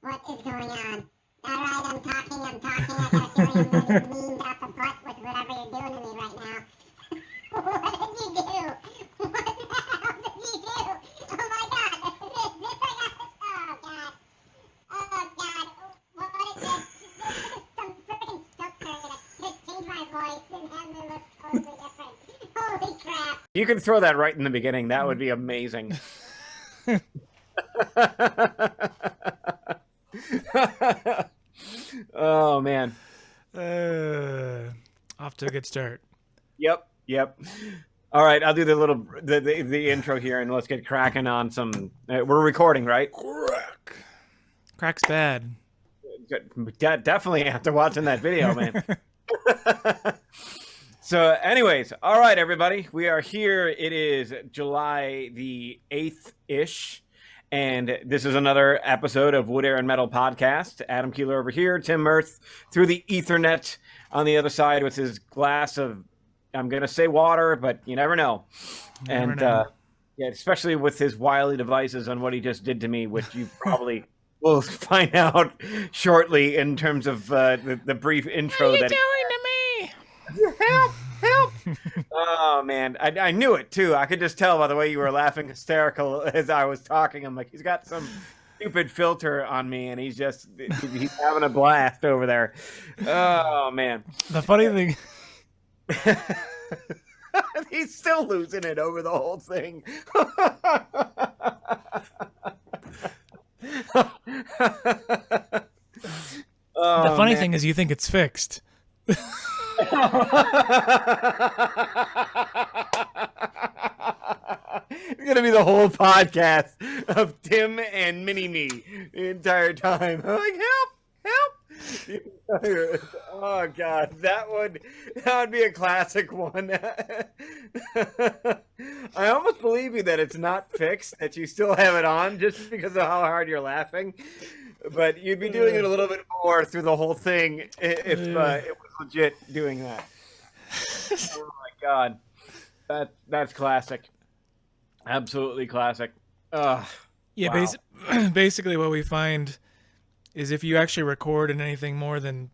What is going on? All right, I'm talking. I got a feeling I'm going to be leaned off the butt with whatever you're doing to me right now. What did you do? What the hell did you do? Oh my God! This I got. Oh God! Oh God! What is this? This is some freaking filter that changed my voice and had me look totally different. Holy crap! You can throw that right in the beginning. That would be amazing. Oh man. Off to a good start. Yep. All right, I'll do the intro here, and let's get cracking on some. We're recording, right? Crack's bad. Definitely after watching that video, man. So, anyways, all right, everybody, we are here. It is July the 8th-ish, and this is another episode of Wood, Air, and Metal Podcast. Adam Keeler over here, Tim Mirth through the Ethernet on the other side with his glass of, I'm going to say water, but you never know. Yeah, especially with his wily devices on what he just did to me, which you probably will find out shortly in terms of the brief intro. What are you doing to me? Help! Oh man, I knew it too. I could just tell by the way you were laughing hysterical as I was talking. I'm like, he's got some stupid filter on me, and he's having a blast over there. Oh man, the funny thing, he's still losing it over the whole thing. the funny thing is, you think it's fixed. It's gonna be the whole podcast of Tim and Mini Me the entire time. I'm like, help! Oh God, that would be a classic one. I almost believe you that it's not fixed, that you still have it on, just because of how hard you're laughing. But you'd be doing it a little bit more through the whole thing if it was legit doing that. Oh my God, that's classic. Absolutely classic. Yeah, wow. Basically what we find is if you actually record in anything more than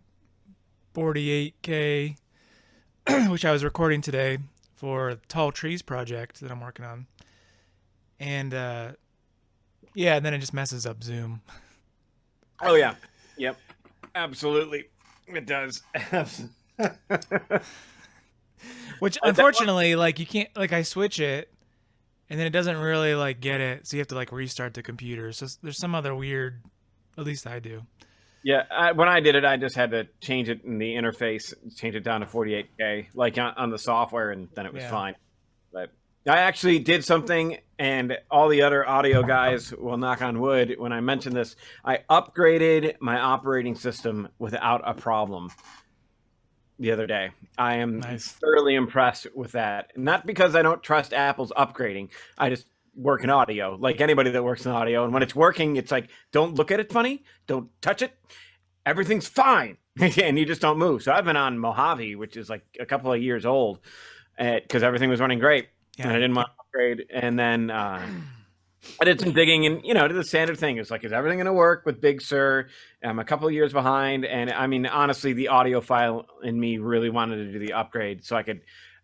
48K, which I was recording today for a Tall Trees project that I'm working on, and then it just messes up Zoom. Oh yeah, yep, absolutely, it does. Which unfortunately, like you can't, like I switch it, and then it doesn't really like get it, so you have to like restart the computer. So there's some other weird, at least I do. Yeah, when I did it, I just had to change it in the interface, change it down to 48K, like on the software, and then it was fine. But I actually did something, and all the other audio guys will knock on wood when I mention this. I upgraded my operating system without a problem the other day. I am thoroughly impressed with that. Not because I don't trust Apple's upgrading. I just work in audio, like anybody that works in audio. And when it's working, it's like, don't look at it funny. Don't touch it. Everything's fine. And you just don't move. So I've been on Mojave, which is like a couple of years old, because everything was running great. Yeah. And I didn't want to upgrade. And then I did some digging, and did the standard thing. It's like, is everything going to work with Big Sur? I'm a couple of years behind, and I mean, honestly, the audiophile in me really wanted to do the upgrade so I could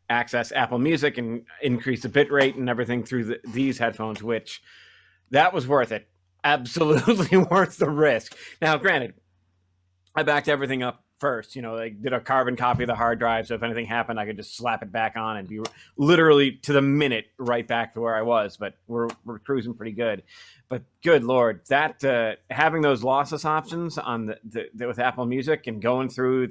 access Apple Music and increase the bit rate and everything through these headphones, which that was worth it. Absolutely worth the risk. Now, granted, I backed everything up first. I did a carbon copy of the hard drive, so if anything happened, I could just slap it back on and be literally to the minute right back to where I was. But we're cruising pretty good. But good Lord, that having those lossless options on the with Apple Music and going through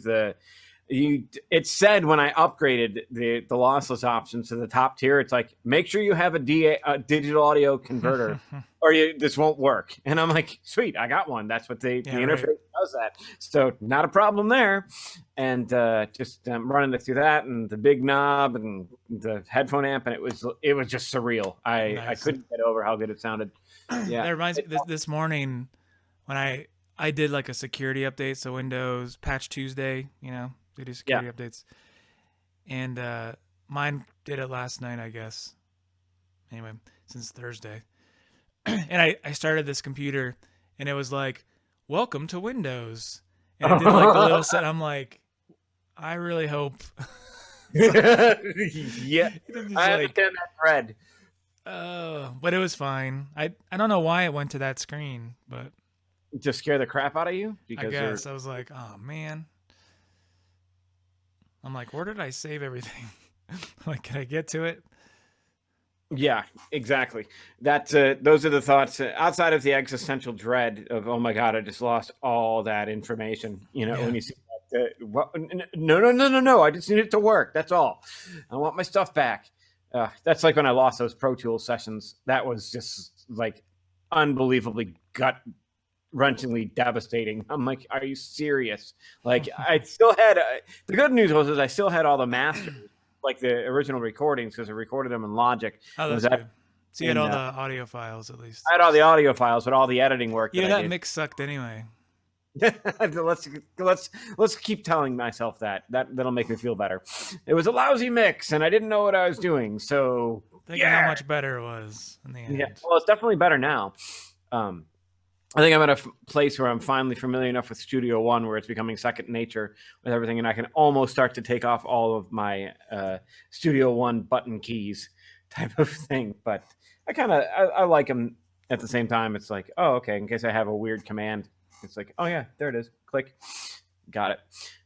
it said when I upgraded the lossless options to the top tier, it's like, make sure you have a digital audio converter or this won't work. And I'm like, sweet, I got one. That's what the interface does that. So not a problem there. And just running it through that and the big knob and the headphone amp. And it was just surreal. I couldn't get over how good it sounded. Yeah. That reminds me, this morning when I did like a security update. So Windows Patch Tuesday, they do security updates. And mine did it last night, I guess. Anyway, since Thursday. And I started this computer, and it was like, welcome to Windows. And it did like the little set. I'm like, I really hope. Yeah, It's I like, understand that thread. but it was fine. I don't know why it went to that screen, but To scare the crap out of you? I Because guess I was like, oh man. I'm like, where did I save everything? Like, can I get to it? yeah, exactly. Those are the thoughts outside of the existential dread of, oh my God, I just lost all that information. You know, Yeah. when you see that, no, I just need it to work. That's all. I want my stuff back. That's like when I lost those Pro Tools sessions. That was just like unbelievably gut wrenchingly devastating. I'm like, are you serious? Like, I still had the good news was I still had all the masters, like the original recordings, because I recorded them in Logic. Oh, that's good. So you had all the audio files at least. I had all the audio files, but all the editing work. Yeah, that that mix sucked anyway. let's keep telling myself that'll make me feel better. It was a lousy mix, and I didn't know what I was doing. So think of how much better it was in the end. Yeah, well, it's definitely better now. I think I'm at a place where I'm finally familiar enough with Studio One where it's becoming second nature with everything, and I can almost start to take off all of my Studio One button keys type of thing. But I like them at the same time. It's like, oh, okay, in case I have a weird command, it's like, oh yeah, there it is. Click, got it.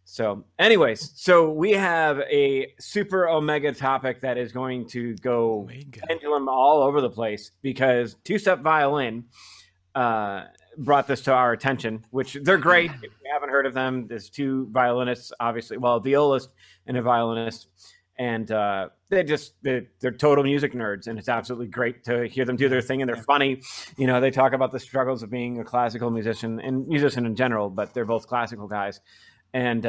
So anyways, so we have a super omega topic that is going to go pendulum all over the place because two-step violin brought this to our attention, which they're great. If you haven't heard of them, there's two violinists, obviously, well, a violist and a violinist, and they're total music nerds, and it's absolutely great to hear them do their thing, and they're funny. You know, they talk about the struggles of being a classical musician and musician in general, but they're both classical guys. And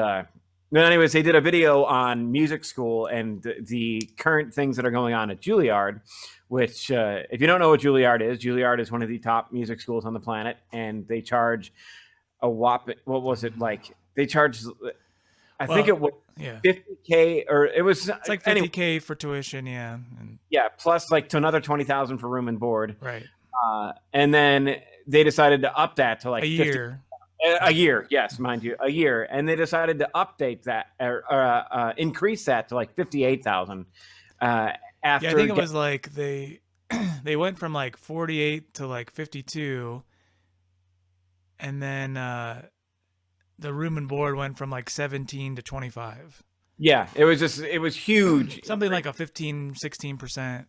anyways, they did a video on music school and the current things that are going on at Julliard, which if you don't know what Julliard is one of the top music schools on the planet, and they charge a whopping, what was it like? They charged, I think it was $50K, or it was, it's like $50K for tuition, yeah. Yeah, plus like to another $20,000 for room and board. Right. And then they decided to up that to like a year. A year, yes, mind you, a year, and they decided to update that or increase that to like 58,000. After I think it was like they went from like 48 to like 52, and then the room and board went from like 17 to 25. Yeah, it was huge. Something like a 16%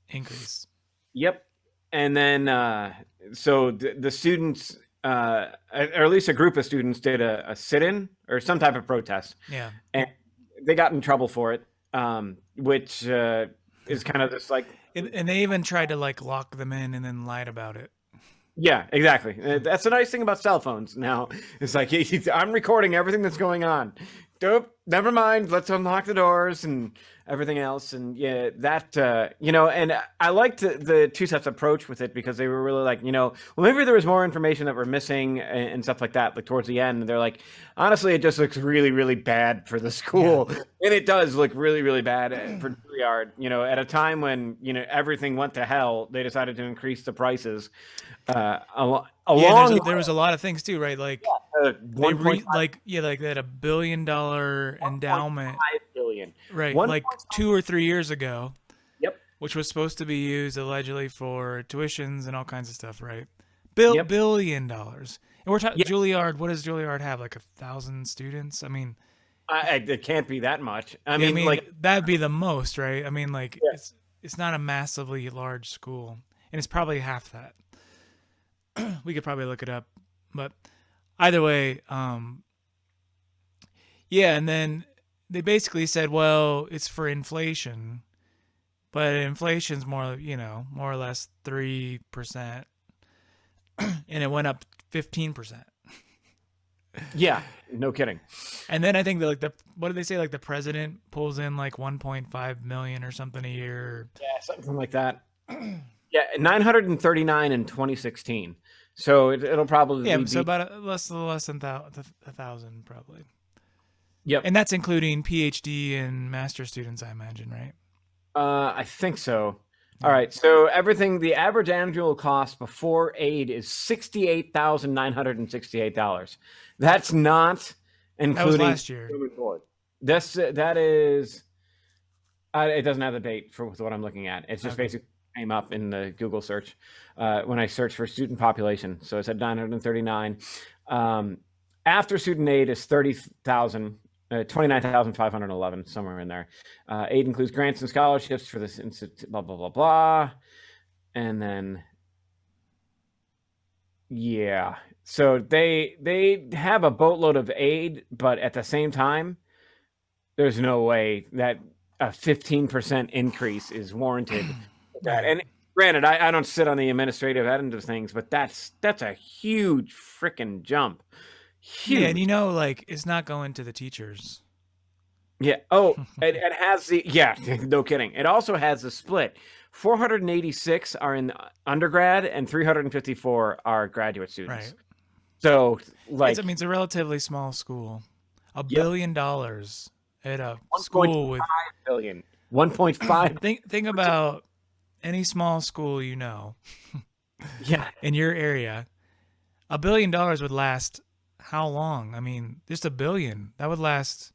increase. Yep, and then so the students. Or at least a group of students did a sit-in or some type of protest. Yeah. And they got in trouble for it, which is kind of this like... And they even tried to like lock them in and then lied about it. Yeah, exactly. That's the nice thing about cell phones now. It's like, I'm recording everything that's going on. Dope. Never mind. Let's unlock the doors and everything else. And yeah, that, and I liked the two steps approach with it because they were really like, well, maybe there was more information that we're missing and stuff like that, like towards the end. And they're like, honestly, it just looks really, really bad for the school. Yeah. And it does look really, really bad for Julliard. At a time when, everything went to hell, they decided to increase the prices. There was a lot of things too, right? Like, they had $1 billion endowment. 5 billion. Right, like 2 or 3 years ago. Yep. Which was supposed to be used allegedly for tuitions and all kinds of stuff, right? $1 billion. And we're talking Julliard. What does Julliard have? Like 1,000 students? I mean, it can't be that much. I mean, like that'd be the most, right? I mean, like it's not a massively large school, and it's probably half that. We could probably look it up, but either way, and then they basically said, well, it's for inflation, but inflation's more or less 3%, and it went up 15%. Yeah, no kidding. And then I think that what did they say? Like the president pulls in like 1.5 million or something a year. Yeah, something like that. Yeah, 939 in 2016. So it'll probably be... so about less than 1,000 probably. Yep. And that's including PhD and master students, I imagine, right? I think so. All right. So everything, the average annual cost before aid is $68,968. That's not including That was last year. room and board. That is. It doesn't have the date for what I'm looking at. It's just basically came up in the Google search when I searched for student population. So it said 939. After student aid is 30,000. 29,511, somewhere in there. Aid includes grants and scholarships for this institute, blah, blah, blah, blah. And then, yeah. So they have a boatload of aid, but at the same time, there's no way that a 15% increase is warranted. That. And granted, I don't sit on the administrative end of things, but that's a huge freaking jump. Huge. Yeah, and you know, like, it's not going to the teachers. Yeah. Oh, it has the, yeah, no kidding. It also has the split. 486 are in undergrad and 354 are graduate students. Right. So, like, I mean, it's a relatively small school. $1 billion at a school with 1.5 billion. 1.5. Think about any small school, you know. Yeah. In your area. $1 billion would last how long? I mean, just $1 billion. That would last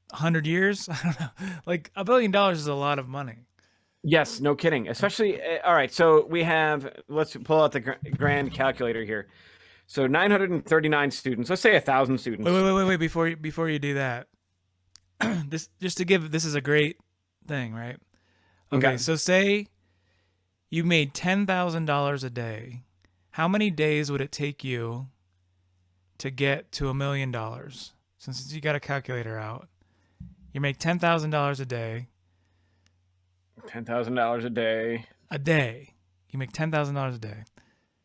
100 years? I don't know. Like, $1 billion is a lot of money. Yes, no kidding. Especially, all right, so we have, let's pull out the grand calculator here. So 939 students. Let's say 1,000 students. Wait. Before you do that, this is a great thing, right? Okay. So say you made $10,000 a day. How many days would it take you to get to $1 million? Since you got a calculator out, you make $10,000 a day. $10,000 a day. A day. You make $10,000 a day.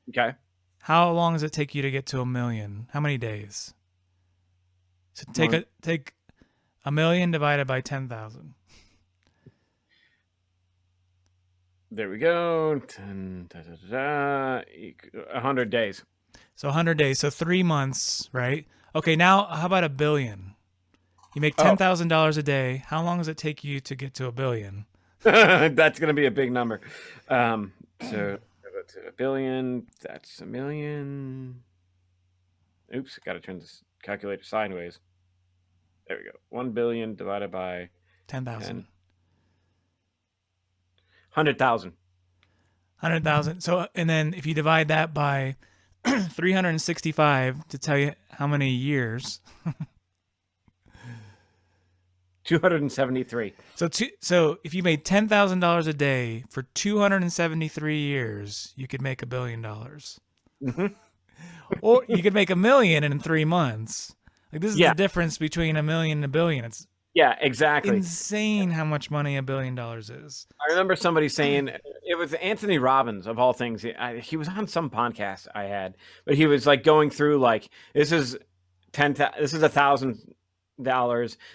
Okay. How long does it take you to get to $1 million? How many days? So take $1 million divided by 10,000. There we go. 100 days. So 100 days. So 3 months, right? Okay, now how about $1 billion? You make $10,000 a day. How long does it take you to get to $1 billion? That's going to be a big number. So $1 billion, that's $1 million. Oops, got to turn this calculator sideways. There we go. 1 billion divided by 10,000. 100,000. 100,000. So, and then if you divide that by 365 to tell you how many years. 273. So if you made $10,000 a day for 273 years, you could make $1 billion. Mm-hmm. Or you could make $1 million in 3 months. Like, this is the difference between $1 million and $1 billion. It's exactly insane how much money $1 billion is. I remember somebody saying, it was Anthony Robbins of all things. He was on some podcast I had, but he was like going through like, this is $1,000.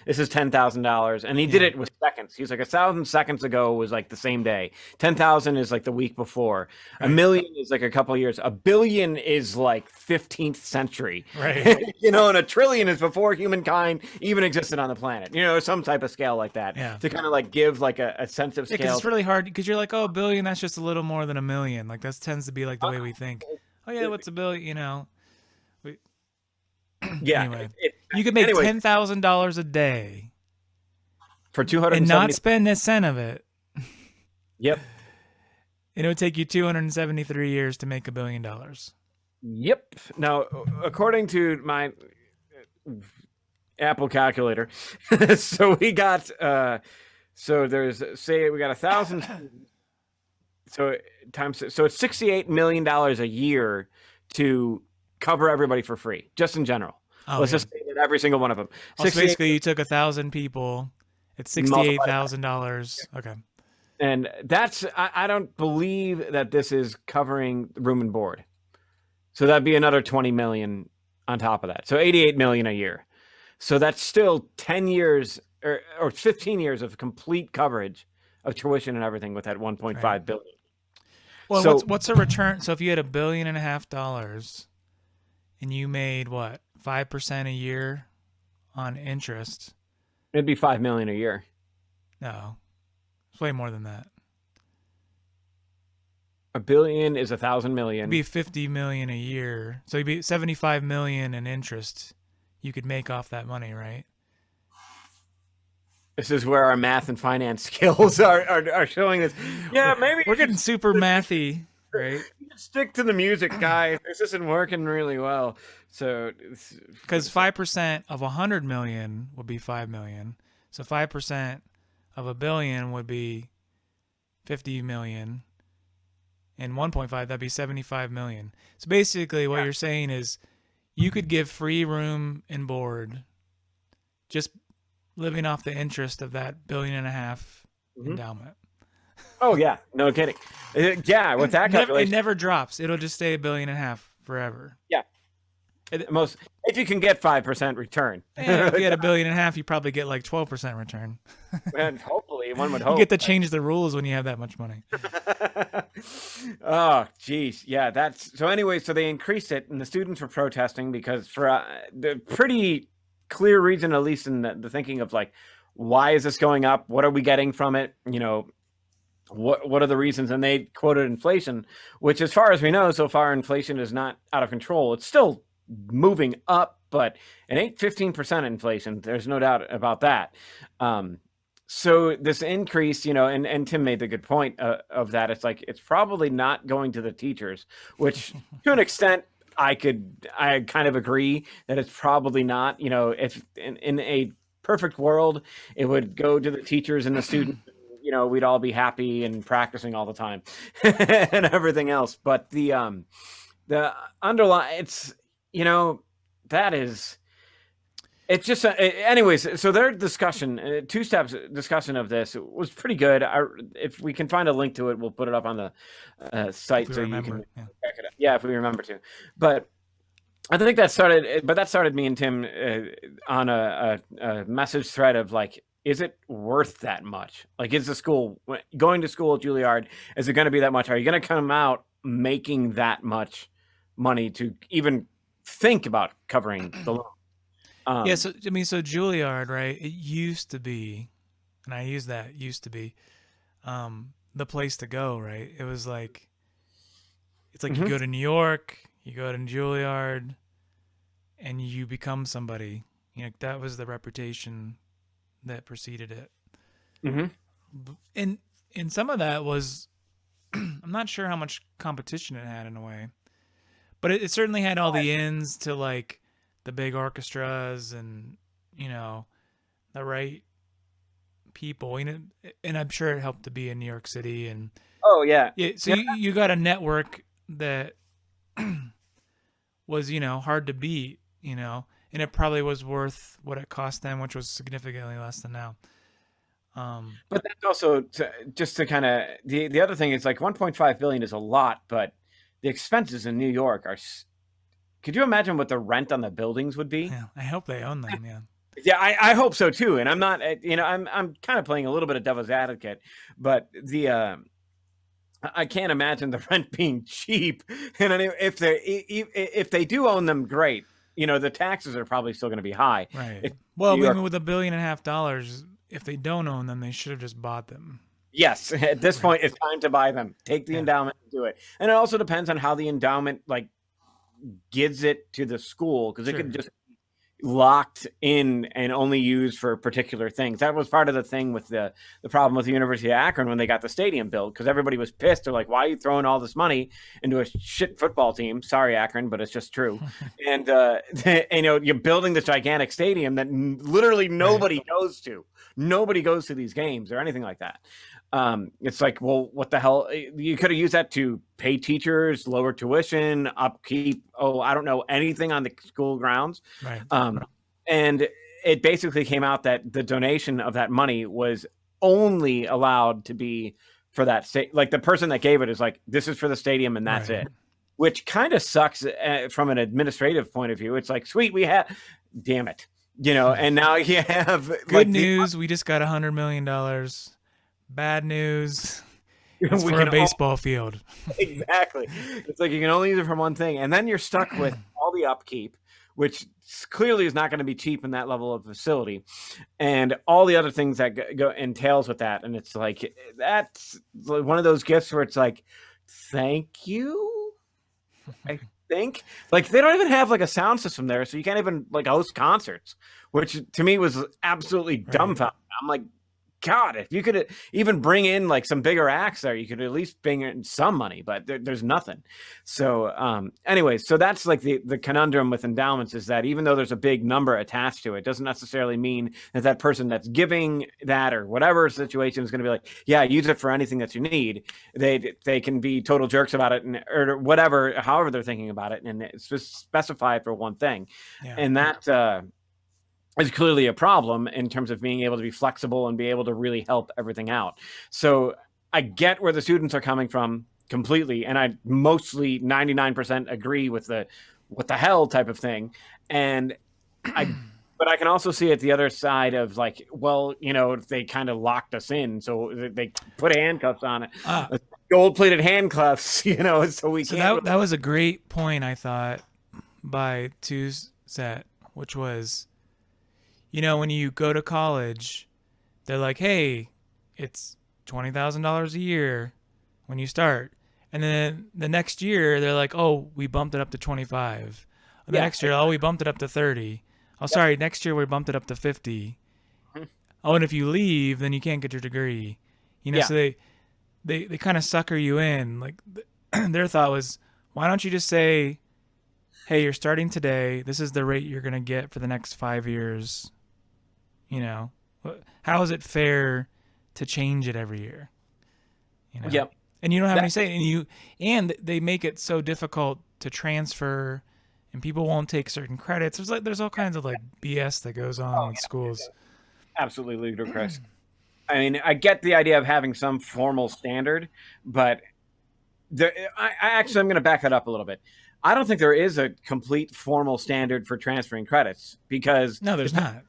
This is $10,000, and he did it with seconds. He's like 1,000 seconds ago was like the same day. 10,000 is like the week before. Right. 1 million is like a couple of years. $1 billion is like 15th century, right? And $1 trillion is before humankind even existed on the planet. Some type of scale like that. Yeah. To kind of like give like a sense of scale. Because it's really hard because you're like, oh, $1 billion, that's just a little more than $1 million. Like, that tends to be like the way we think. Oh yeah, what's $1 billion? Yeah. Anyway, you could make $10,000 a day for 270 and not spend a cent of it. Yep. And it would take you 273 years to make $1 billion. Yep. Now, according to my Apple calculator, so we got so there's we got 1,000. So it's $68 million a year to cover everybody for free, just in general. Let's just say that every single one of them. So basically, you took 1,000 people. It's $68,000. Okay. And that's, I don't believe that this is covering room and board. So that'd be another 20 million on top of that. So 88 million a year. So that's still 10 years or 15 years of complete coverage of tuition and everything with that 1.5 billion. Well, so, what's a return? So if you had $1.5 billion and you made what, 5% a year on interest, it'd be $5 million a year. No, It's way more than that. $1 billion is 1,000 million. It'd be 50 million a year. So it'd be 75 million in interest you could make off that money, right? This is where our math and finance skills are showing us. Yeah, maybe we're getting super mathy, right? Stick to the music, guys. This isn't working really well. So, because 5% of 100 million would be 5 million. So 5% of $1 billion would be 50 million. And 1.5, that'd be 75 million. So basically what you're saying is you could give free room and board just living off the interest of that $1.5 billion endowment. Oh yeah, no kidding. Yeah, with that calculation, it never drops. It'll just stay $1.5 billion forever. Yeah, if you can get 5% return. And if you get $1.5 billion, you probably get like 12% return. And hopefully, one would hope you get to change the rules when you have that much money. Oh, geez, yeah. That's so. Anyway, so they increased it, and the students were protesting because for the pretty clear reason, at least in the thinking of like, why is this going up? What are we getting from it? You know, what are the reasons? And they quoted inflation, which, as far as we know, so far inflation is not out of control. It's still moving up, but it ain't 15% inflation. There's no doubt about that. So this increase, you know, and Tim made the good point of that. It's like, it's probably not going to the teachers, which to an extent I kind of agree that it's probably not. You know, if in a perfect world, it would go to the teachers and the students. You know, we'd all be happy and practicing all the time and everything else. But the underlying, it's, you know, that is, it's just, anyways, so their discussion, 2 steps discussion of this was pretty good. If we can find a link to it, we'll put it up on the site so you can check it out. Yeah, if we remember to. But I think that started me and Tim on a message thread of like, is it worth that much? Like, is the school, going to school at Julliard, is it going to be that much? Are you going to come out making that much money to even think about covering the loan? Yeah, so I mean, so Julliard, right? It used to be, and I use that used to be, the place to go, right? It was like, it's like you go to New York, you go to Julliard, and you become somebody. You know, that was the reputation that preceded it. And some of that was, I'm not sure how much competition it had in a way, but it certainly had all the ins to like the big orchestras and, you know, the right people, you know, and I'm sure it helped to be in New York City. And so you got a network that was, you know, hard to beat, you know, and it probably was worth what it cost them, which was significantly less than now. But that's also just to kind of, the other thing is like 1.5 billion is a lot, but the expenses in New York are, could you imagine what the rent on the buildings would be? Yeah, I hope they own them. Yeah. Yeah, I hope so too. And I'm not, you know, I'm kind of playing a little bit of devil's advocate, but I can't imagine the rent being cheap. And if they do own them, great. You know, the taxes are probably still going to be high. Right. Well, even with $1.5 billion, if they don't own them, they should have just bought them. Yes. At this point, it's time to buy them. Take the endowment and do it. And it also depends on how the endowment like gives it to the school, because it could just be locked in and only used for particular things. That was part of the thing with the problem with the University of Akron when they got the stadium built, because everybody was pissed. They're like, why are you throwing all this money into a shit football team? Sorry, Akron, but it's just true. And you know, you're building this gigantic stadium that literally nobody goes to. Nobody goes to these games or anything like that. It's like, well, what the hell? You could have used that to pay teachers, lower tuition, upkeep. Oh, I don't know anything on the school grounds. Right. And it basically came out that the donation of that money was only allowed to be for that state. Like the person that gave it is like, this is for the stadium and that's it, which kind of sucks from an administrative point of view. It's like, sweet, we have, damn it, you know, and now you have good news. We just got $100 million. Bad news. It's for a baseball field. Exactly. It's like you can only use it for one thing, and then you're stuck with all the upkeep, which clearly is not going to be cheap in that level of facility, and all the other things that go entails with that. And it's like, that's one of those gifts where it's like, thank you. I think like they don't even have like a sound system there, so you can't even like host concerts, which to me was absolutely dumbfounding. I'm like, God, if you could even bring in like some bigger acts there, you could at least bring in some money, but there's nothing. So anyway, so that's like the conundrum with endowments, is that even though there's a big number attached to it, doesn't necessarily mean that that person that's giving that or whatever situation is going to be like, yeah, use it for anything that you need. They can be total jerks about it, or whatever, however they're thinking about it, and it's just specified for one thing. And that is clearly a problem in terms of being able to be flexible and be able to really help everything out. So I get where the students are coming from completely, and I mostly 99% agree with the what the hell type of thing. And but I can also see it the other side of like, well, you know, they kind of locked us in, so they put handcuffs on it, gold-plated handcuffs, you know, so we can't. That was a great point, I thought, by Tuzet, which was, you know, when you go to college, they're like, hey, it's $20,000 a year when you start. And then the next year, they're like, oh, we bumped it up to 25. The next year, oh, we bumped it up to 30. Oh, sorry, next year we bumped it up to 50. Oh, and if you leave, then you can't get your degree. You know, so they kind of sucker you in. Like their thought was, why don't you just say, hey, you're starting today. This is the rate you're going to get for the next 5 years. You know, how is it fair to change it every year? You know? Yep. And you don't have any say. And they make it so difficult to transfer, and people won't take certain credits. There's all kinds of like BS that goes on in schools. Absolutely ludicrous. I mean, I get the idea of having some formal standard, but I'm going to back that up a little bit. I don't think there is a complete formal standard for transferring credits, because no, there's not.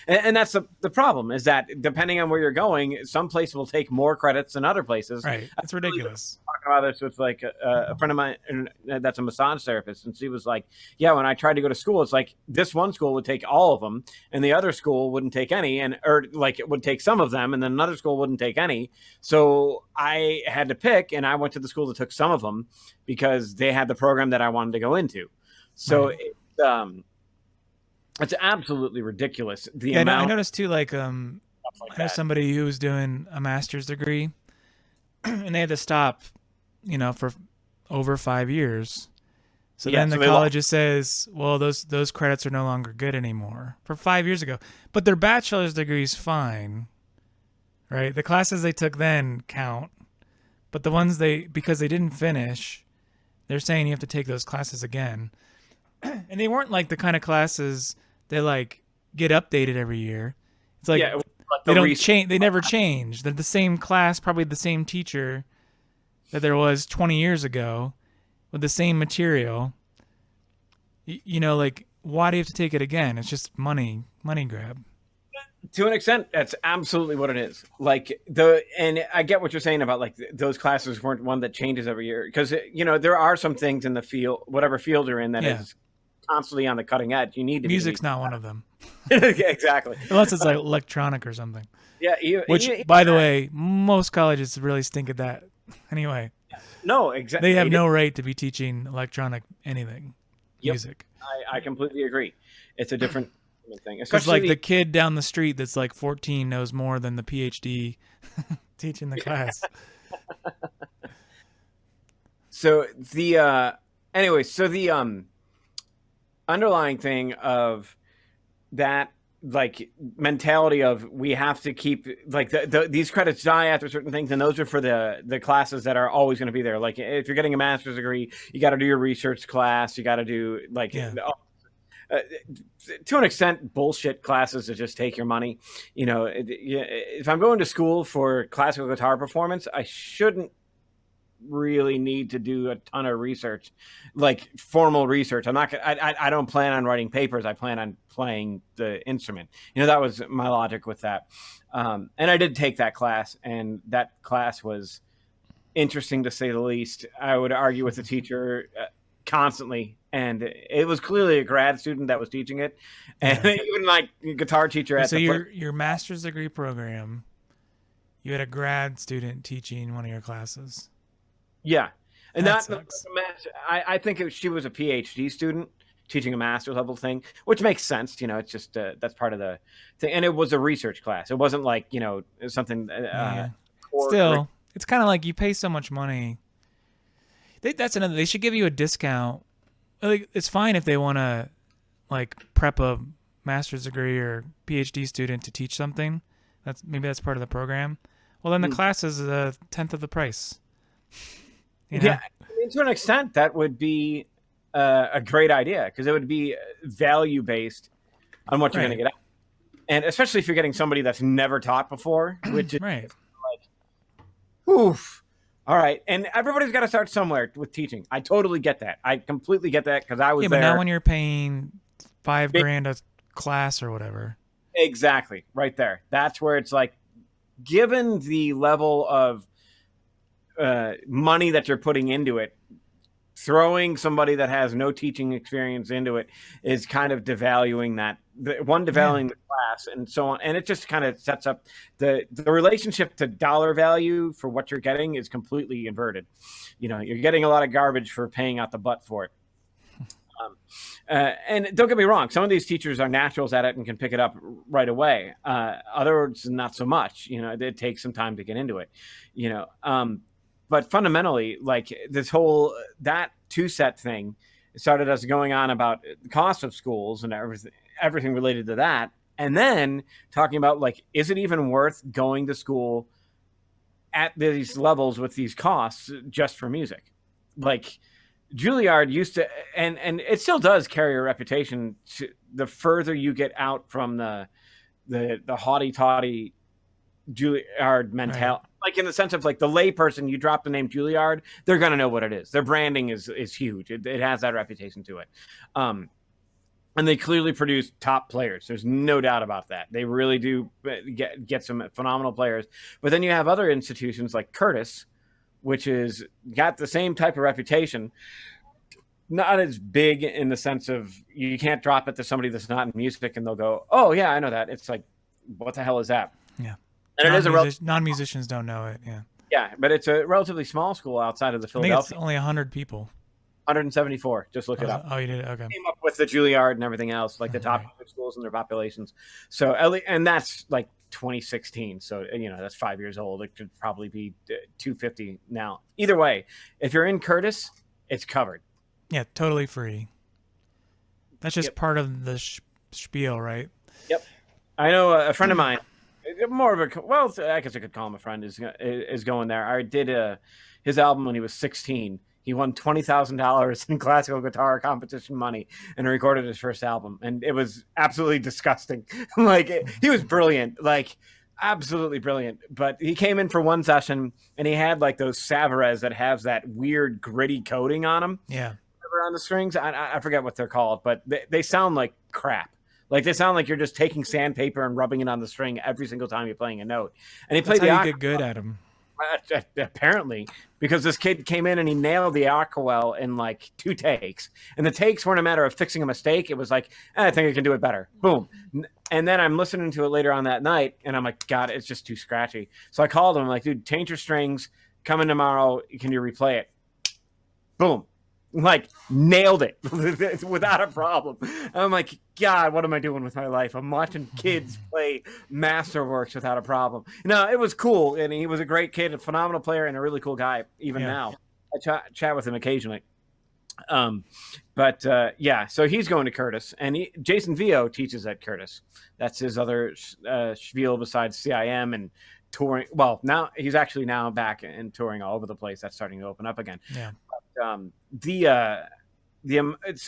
And that's the problem, is that depending on where you're going, some places will take more credits than other places. Right. That's ridiculous. Talking about this with like a friend of mine that's a massage therapist, and she was like, yeah, when I tried to go to school, it's like this one school would take all of them and the other school wouldn't take any, or like it would take some of them and then another school wouldn't take any. So I had to pick, and I went to the school that took some of them because they had the program that I wanted to go into. So it's absolutely ridiculous. I noticed too, like, I know somebody who was doing a master's degree and they had to stop, you know, for over 5 years. So then the college just says, well, those credits are no longer good anymore for 5 years ago, but their bachelor's degree is fine, right? The classes they took then count, but the ones because they didn't finish, they're saying you have to take those classes again. And they weren't like the kind of classes that like get updated every year. It's like they don't change. They never change. They're the same class, probably the same teacher that there was 20 years ago with the same material. You know, like, why do you have to take it again? It's just money grab. To an extent, that's absolutely what it is. Like and I get what you're saying about like those classes weren't one that changes every year, because you know there are some things in the field, whatever field you're in, that is constantly on the cutting edge. You need to music's not one of them. Exactly. Unless it's like electronic or something. Yeah. By the way, most colleges really stink at that. Anyway. No, exactly. They have no right to be teaching electronic anything. Music. I completely agree. It's a different thing. Because like the kid down the street that's like 14 knows more than the PhD teaching the class. So the underlying thing of that, like, mentality of we have to keep like these credits die after certain things, and those are for the classes that are always going to be there. Like if you're getting a master's degree, you got to do your research class, you got to do like to an extent bullshit classes to just take your money. You know, if I'm going to school for classical guitar performance, I shouldn't really need to do a ton of research, like formal research. I don't plan on writing papers. I plan on playing the instrument. You know, that was my logic with that. And I did take that class, and that class was interesting to say the least. I would argue with the teacher constantly. And it was clearly a grad student that was teaching it. And even like guitar teacher at so the your master's degree program, you had a grad student teaching one of your classes. Yeah. And that sucks. I think she was a PhD student teaching a master's level thing, which makes sense. You know, it's just that's part of the thing. And it was a research class. It wasn't like, you know, something. Still, it's kind of like you pay so much money. That's another. They should give you a discount. Like, it's fine if they want to like prep a master's degree or PhD student to teach something. Maybe that's part of the program. Well, then the class is a tenth of the price. You know? Yeah, to an extent, that would be a great idea because it would be value based on what you're going to get out, and especially if you're getting somebody that's never taught before, which is like, oof. All right, and everybody's got to start somewhere with teaching. I totally get that. I completely get that because I was there. But now when you're paying $5,000 a class or whatever, exactly, right there. That's where it's like, given the level of money that you're putting into it, throwing somebody that has no teaching experience into it is kind of devaluing the class and so on. And it just kind of sets up the relationship to dollar value for what you're getting is completely inverted. You know, you're getting a lot of garbage for paying out the butt for it. And don't get me wrong, some of these teachers are naturals at it and can pick it up right away. Others, not so much. You know, it takes some time to get into it. You know, but fundamentally, like that two-set thing started us going on about the cost of schools and everything related to that. And then talking about, like, is it even worth going to school at these levels with these costs just for music? Like, Julliard used to, and it still does carry a reputation the further you get out from the haughty-taughty Julliard mentality. Like, in the sense of, like, the layperson, you drop the name Julliard, they're going to know what it is. Their branding is huge. It has that reputation to it. And they clearly produce top players. There's no doubt about that. They really do get some phenomenal players. But then you have other institutions like Curtis, which is got the same type of reputation. Not as big in the sense of you can't drop it to somebody that's not in music and they'll go, oh, yeah, I know that. It's like, what the hell is that? Yeah. And non-musicians don't know it. Yeah. Yeah, but it's a relatively small school outside of the Philadelphia. I think it's only 100 people. 174. Just look it up. Oh, you did? Okay. Came up with the Juilliard and everything else, like the top schools and their populations. So, and that's like 2016. So, you know, that's 5 years old. It could probably be 250 now. Either way, if you're in Curtis, it's covered. Yeah, totally free. That's just part of the spiel, right? Yep. I know a friend of mine, more of a, well, I guess I could call him a friend, is going there. I did his album when he was 16. He won $20,000 in classical guitar competition money and recorded his first album. And it was absolutely disgusting. Like, he was brilliant, like absolutely brilliant. But he came in for one session and he had like those Savarez that has that weird gritty coating on them. Yeah. On the strings. I forget what they're called, but they sound like crap. Like, they sound like you're just taking sandpaper and rubbing it on the string every single time you're playing a note. And he played That's how you get good at them. Apparently, because this kid came in and he nailed the Aquawell in like 2 takes. And the takes weren't a matter of fixing a mistake. It was like, I think I can do it better. Boom. And then I'm listening to it later on that night, and I'm like, God, it's just too scratchy. So I called him, like, dude, change your strings. Come in tomorrow. Can you replay it? Boom. Like, nailed it without a problem. I'm like, God, what am I doing with my life? I'm watching kids play masterworks without a problem. No, it was cool, and he was a great kid, a phenomenal player, and a really cool guy. Even now, I chat with him occasionally. So he's going to Curtis, and Jason Vio teaches at Curtis. That's his other spiel besides CIM and touring. Well, now he's actually back and touring all over the place. That's starting to open up again. Yeah. So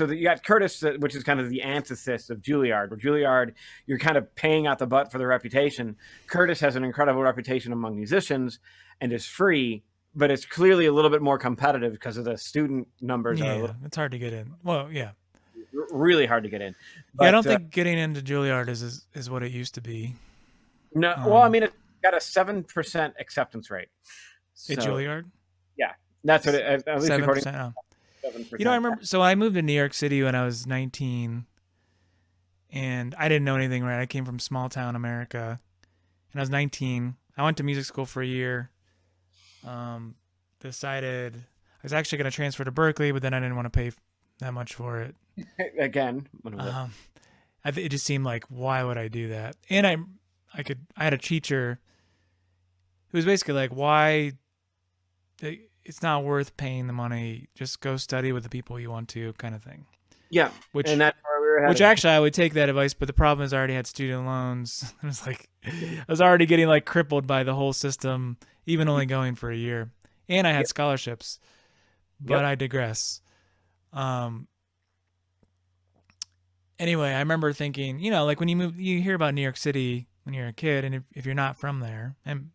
you got Curtis, which is kind of the antithesis of Julliard. Where Julliard, you're kind of paying out the butt for the reputation. Curtis has an incredible reputation among musicians and is free, but it's clearly a little bit more competitive because of the student numbers. Yeah, it's hard to get in. Well, yeah, really hard to get in. But, I don't think getting into Julliard is what it used to be. No, well, I mean, it's got a 7% acceptance rate. At Julliard? Yeah. That's what at least 7%. You know, I remember. So I moved to New York City when I was 19, and I didn't know anything. Right, I came from small town America, and I was 19. I went to music school for a year. Decided I was actually going to transfer to Berkeley, but then I didn't want to pay that much for it. Again, it just seemed like, why would I do that? And I had a teacher who was basically like, why? It's not worth paying the money. Just go study with the people you want to, kind of thing. Yeah, and that's where we were headed. Which actually I would take that advice, but the problem is I already had student loans. I was like, I was already getting like crippled by the whole system, even only going for a year. And I had scholarships, but I digress. Anyway, I remember thinking, you know, like when you move, you hear about New York City when you're a kid, and if you're not from there, and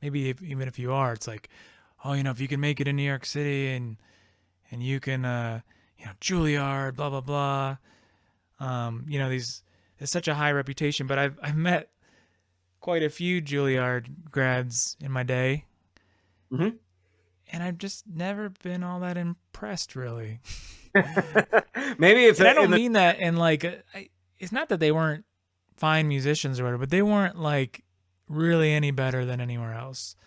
maybe even if you are, it's like, oh, you know, if you can make it in New York City and you can, you know, Julliard, blah blah blah. You know, it's such a high reputation, but I've met quite a few Julliard grads in my day. Mm-hmm. And I've just never been all that impressed, really. Maybe it's. And I don't mean that, and like, it's not that they weren't fine musicians or whatever, but they weren't like really any better than anywhere else.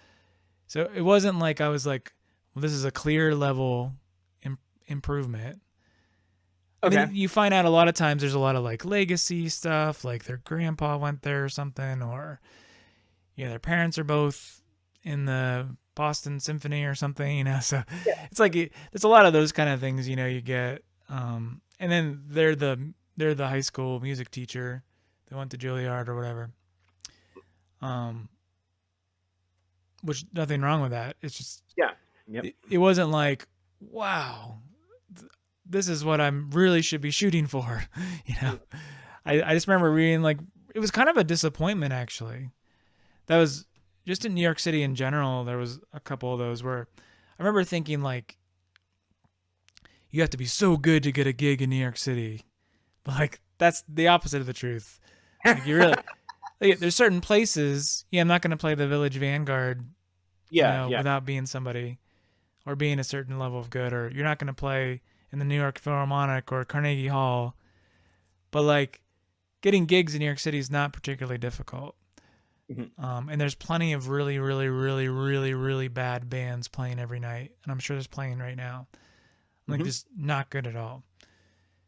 So it wasn't like I was like, well, this is a clear level improvement. Okay. I mean, you find out a lot of times there's a lot of like legacy stuff, like their grandpa went there or something, or you know, their parents are both in the Boston Symphony or something, you know. So it's like there's a lot of those kind of things, you know, you get. And then they're the high school music teacher. They went to Julliard or whatever. Which nothing wrong with that. It's just it wasn't like, wow, this is what I'm really should be shooting for, you know. I just remember reading, like, it was kind of a disappointment actually. That was just in New York City in general. There was a couple of those where I remember thinking like, you have to be so good to get a gig in New York City. But like, that's the opposite of the truth. Like, you really, like, there's certain places. Yeah, I'm not going to play the Village Vanguard. Without being somebody, or being a certain level of good, or you're not going to play in the New York Philharmonic or Carnegie Hall. But like, getting gigs in New York City is not particularly difficult. Mm-hmm. And there's plenty of really, really, really, really, really bad bands playing every night, and I'm sure there's playing right now. Like, just not good at all.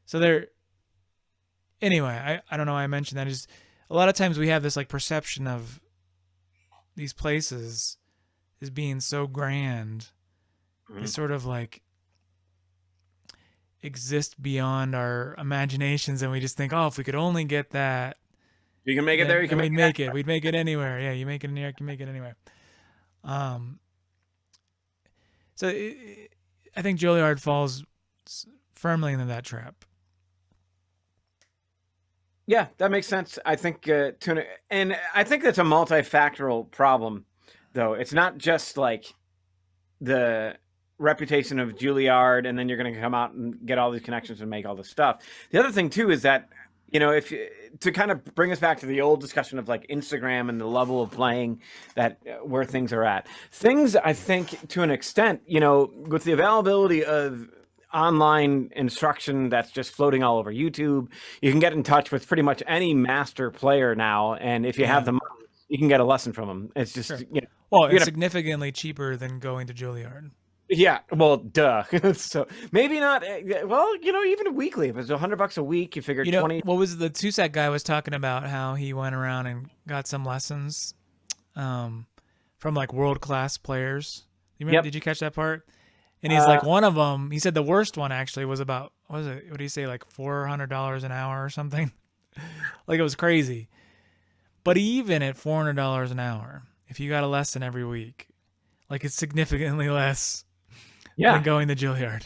So anyway, I don't know why I mentioned that. Just a lot of times we have this like perception of these places as being so grand. They sort of like exist beyond our imaginations, and we just think, oh, if we could only get that. You can make it there, you can make it. We'd make it anywhere. Yeah, you make it in New York, you make it anywhere. So I think Julliard falls firmly into that trap. Yeah, that makes sense. I think and I think that's a multifactorial problem, though. It's not just like the reputation of Julliard, and then you're going to come out and get all these connections and make all this stuff. The other thing too is that, you know, to kind of bring us back to the old discussion of like Instagram and the level of playing that where things are at. Things, I think, to an extent, you know, with the availability of online instruction that's just floating all over YouTube, you can get in touch with pretty much any master player now, and if you have the money, you can get a lesson from them. It's just, you know, well, it's significantly cheaper than going to Julliard. Yeah, well, duh. So maybe not. Well, you know, even weekly, if it's $100 a week, you figure 20. What was the Tusac guy was talking about? How he went around and got some lessons, from like world class players. You remember? Did you catch that part? And he's like, one of them. He said the worst one actually was about, what was it? What did he say? Like $400 an hour or something. Like, it was crazy. But even at $400 an hour, if you got a lesson every week, like, it's significantly less. Than going to Julliard.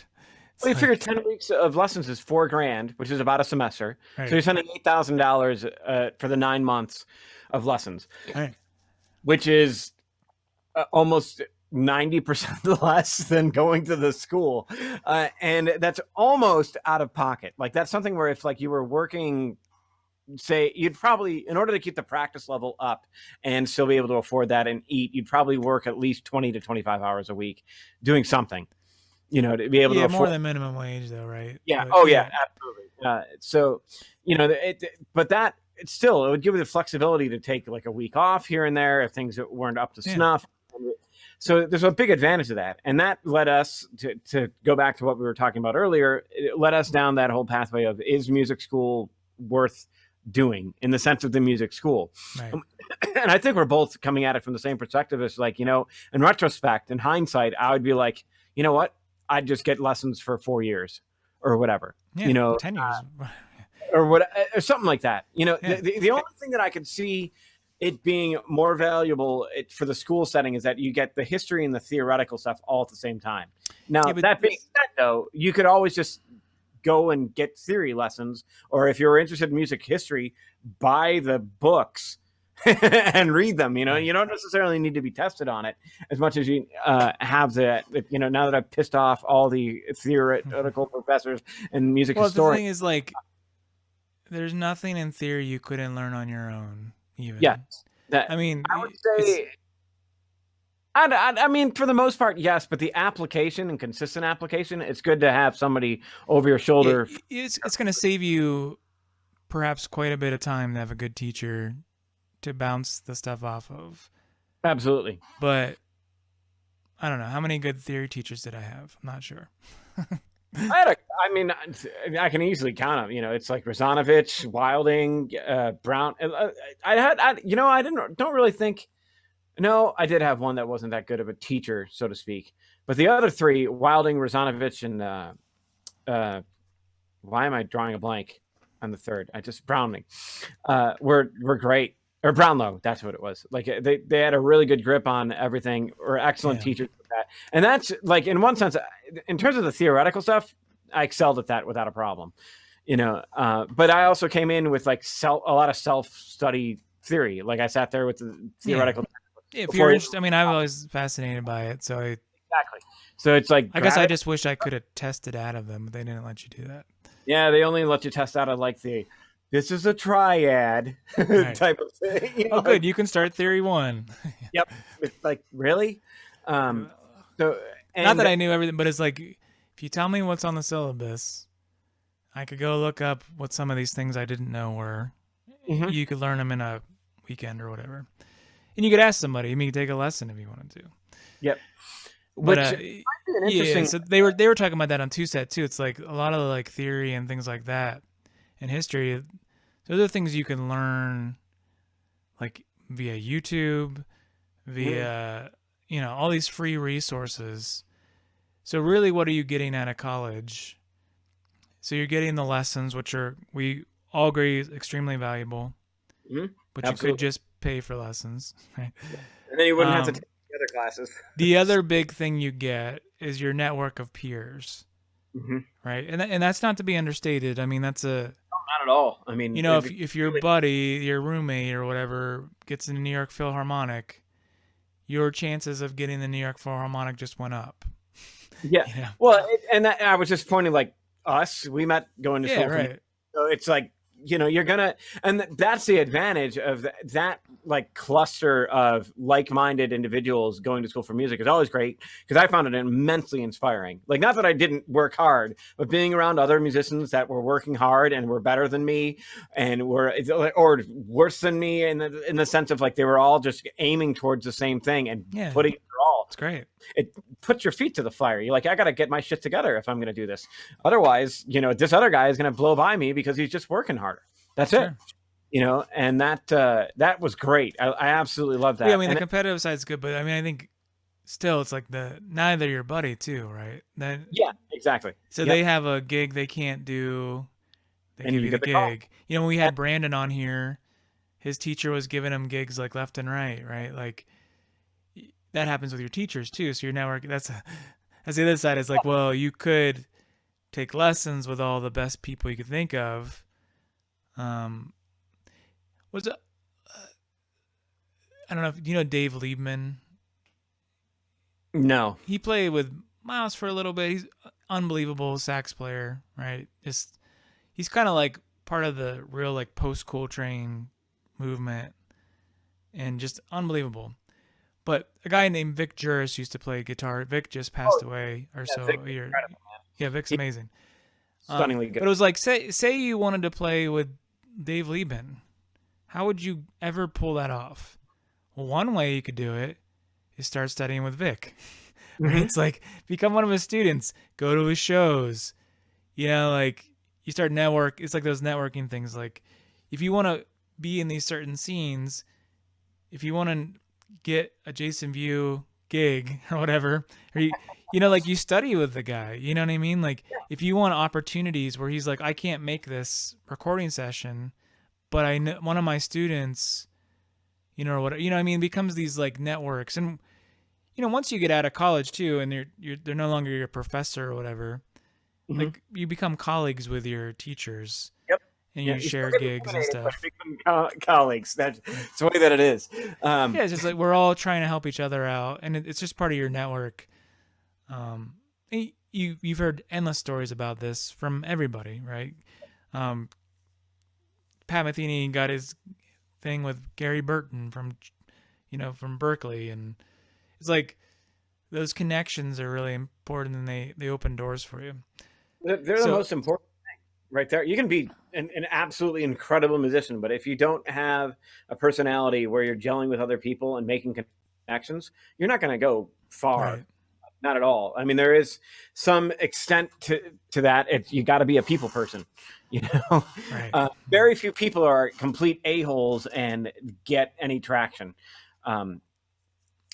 Well, you figure 10 weeks of lessons is $4,000, which is about a semester. Right. So you're spending $8,000 for the 9 months of lessons, which is almost 90% less than going to the school, and that's almost out of pocket. Like, that's something where if like you were working, say, you'd probably, in order to keep the practice level up and still be able to afford that and eat, you'd probably work at least 20 to 25 hours a week doing something. to be able to afford. More than minimum wage though, right? Yeah. But, Oh yeah, absolutely. So, but that it would give you the flexibility to take like a week off here and there if things weren't up to snuff. So there's a big advantage of that. And that led us to go back to what we were talking about earlier. It led us down that whole pathway of, is music school worth doing in the sense of the music school? Right. And I think we're both coming at it from the same perspective. It's like, in retrospect, in hindsight, I would be like, you know what? I'd just get lessons for 4 years or whatever, 10 years. Or what, or something like that. The only thing that I could see it being more valuable for the school setting is that you get the history and the theoretical stuff all at the same time. Now, that being said, though, you could always just go and get theory lessons, or if you're interested in music history, buy the books and read them. You don't necessarily need to be tested on it as much as you have that. Now that I've pissed off all the theoretical professors and music historians. Well, the thing is, like, there's nothing in theory you couldn't learn on your own. Even. Yeah, I mean, I would say, I mean, for the most part, yes, but the application and consistent application, it's good to have somebody over your shoulder. It's going to save you perhaps quite a bit of time to have a good teacher to bounce the stuff off of. Absolutely. But I don't know. How many good theory teachers did I have? I'm not sure. I can easily count them. It's like Razanovich, Wilding, Brown. I don't really think. No, I did have one that wasn't that good of a teacher, so to speak. But the other three, Wilding, Razanovich, and why am I drawing a blank on the third? Browning, were great. Or Brownlow, that's what it was. Like they had a really good grip on everything, or excellent teachers with that. And that's like, in one sense, in terms of the theoretical stuff, I excelled at that without a problem, but I also came in with like a lot of self-study theory. Like I sat there with the theoretical. Yeah. If you're interested, I'm always fascinated by it. So exactly. So it's like, I guess I just wish I could have tested out of them, but they didn't let you do that. Yeah, they only let you test out of like this is a triad type of thing. Good. You can start theory 1. Yep. It's like, really? Not that I knew everything, but it's like, if you tell me what's on the syllabus, I could go look up what some of these things I didn't know were. Mm-hmm. You could learn them in a weekend or whatever. And you could ask somebody. You could take a lesson if you wanted to. Yep. But, interesting. So they were talking about that on TwoSet too. It's like a lot of like theory and things like that and history. Those are things you can learn like via YouTube, via all these free resources. So really, what are you getting out of college? So you're getting the lessons, which we all agree is extremely valuable. Mm-hmm. But Absolutely. You could just pay for lessons, right? Yeah. And then you wouldn't have to take the other classes. The other big thing you get is your network of peers, right? And that's not to be understated. I mean, that's not at all. I mean, if your buddy, your roommate, or whatever gets in the New York Philharmonic, your chances of getting the New York Philharmonic just went up. Yeah. Well, I was just pointing like us. We met going to school. Right. So it's like, you're gonna, and that's the advantage of that like cluster of like-minded individuals going to school for music is always great, because I found it immensely inspiring. Like, not that I didn't work hard, but being around other musicians that were working hard and were better than me and were, or worse than me in the sense of like they were all just aiming towards the same thing and putting it all. It's great. It puts your feet to the fire. You're like, I got to get my shit together if I'm going to do this. Otherwise, this other guy is going to blow by me because he's just working harder. That's it. And that was great. I absolutely love that. Yeah, I mean, the competitive side's good, but I mean, I think still it's like now they're your buddy too, right? Yeah, exactly. So they have a gig they can't do. They give you the gig. When we had Brandon on here, his teacher was giving him gigs like left and right? Like, that happens with your teachers too. So your network, that's the other side. Is like, well, you could take lessons with all the best people you could think of. I don't know if you know Dave Liebman. No. He played with Miles for a little bit. He's unbelievable sax player, right? He's kind of like part of the real like post Coltrane movement, and just unbelievable. But a guy named Vic Juris used to play guitar. Vic just passed away or so Vic's a year. incredible, man. Yeah, Vic's He's amazing. stunningly good. But it was like, say you wanted to play with Dave Lieben. How would you ever pull that off? Well, one way you could do it is start studying with Vic. Right? It's like, become one of his students, go to his shows. You know, like, you start network. It's like those networking things. Like, if you want to be in these certain scenes, if you want to get a Jason View gig or whatever, or you know, like, you study with the guy, you know what I mean? Like, if you want opportunities where he's like, I can't make this recording session, but I know one of my students, you know, or whatever, you know what I mean? It becomes these like networks. And, you know, once you get out of college too, and they're no longer your professor or whatever, like, you become colleagues with your teachers. Yep. And you share gigs and stuff. Colleagues. That's the way that it is. Yeah, it's just like we're all trying to help each other out, and it's just part of your network. You've heard endless stories about this from everybody, right? Pat Metheny got his thing with Gary Burton from Berkeley, and it's like those connections are really important, and they open doors for you. They're the most important thing, right there. You can be an absolutely incredible musician, but if you don't have a personality where you're gelling with other people and making connections, you're not going to go far. Right. Not at all. I mean, there is some extent to that. You got to be a people person, you know. Right. Very few people are complete a-holes and get any traction.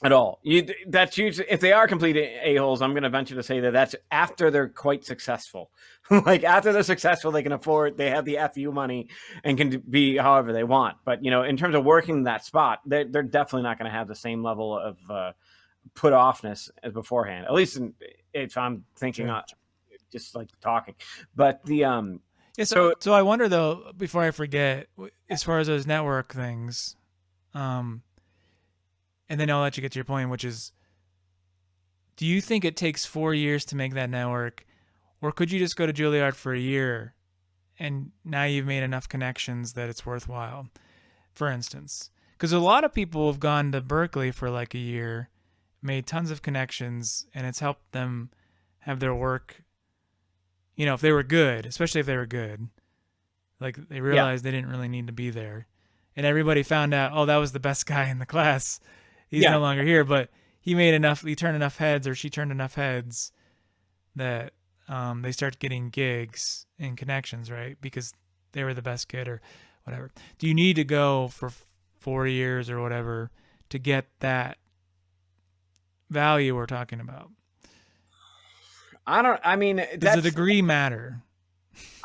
At all. That's usually, if they are complete a-holes, I'm going to venture to say that that's after they're quite successful. Like, after they're successful, they can afford, they have the FU money and can be however they want. But, you know, in terms of working that spot, they're definitely not going to have the same level of put offness as beforehand. At least if I'm thinking, just like talking. But the yeah. So I wonder though, before I forget, as far as those network things, and then I'll let you get to your point, which is, do you think it takes 4 years to make that network, or could you just go to Julliard for a year and now you've made enough connections that it's worthwhile, for instance? Because a lot of people have gone to Berkeley for like a year, made tons of connections, and it's helped them have their work, you know, if they were good, especially if they were good, like they realized they didn't really need to be there. And everybody found out, oh, that was the best guy in the class. He's no longer here, but he turned enough heads, or she turned enough heads that they start getting gigs and connections, right? Because they were the best kid or whatever. Do you need to go for 4 years or whatever to get that value we're talking about? Does the degree matter?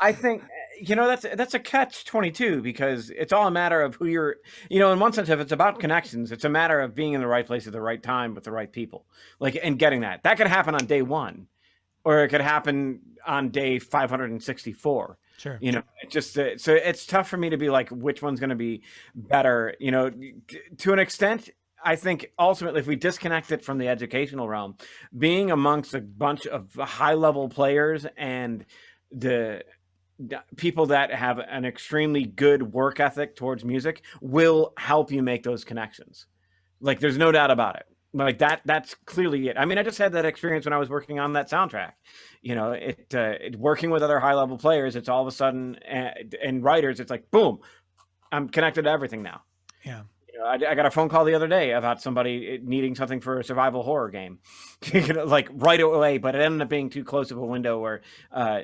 I think, you know, that's a catch-22, because it's all a matter of who you're, you know, in one sense, if it's about connections, it's a matter of being in the right place at the right time with the right people, like, and getting that could happen on day 1, or it could happen on day 564. Sure. You know, it just, so it's tough for me to be like, which one's going to be better, you know, to an extent. I think ultimately, if we disconnect it from the educational realm, being amongst a bunch of high-level players and the people that have an extremely good work ethic towards music will help you make those connections. Like, there's no doubt about it. Like, that's clearly it. I mean, I just had that experience when I was working on that soundtrack. You know, working with other high-level players, it's all of a sudden, and writers, it's like, boom, I'm connected to everything now. Yeah. I got a phone call the other day about somebody needing something for a survival horror game, like right away, but it ended up being too close of a window where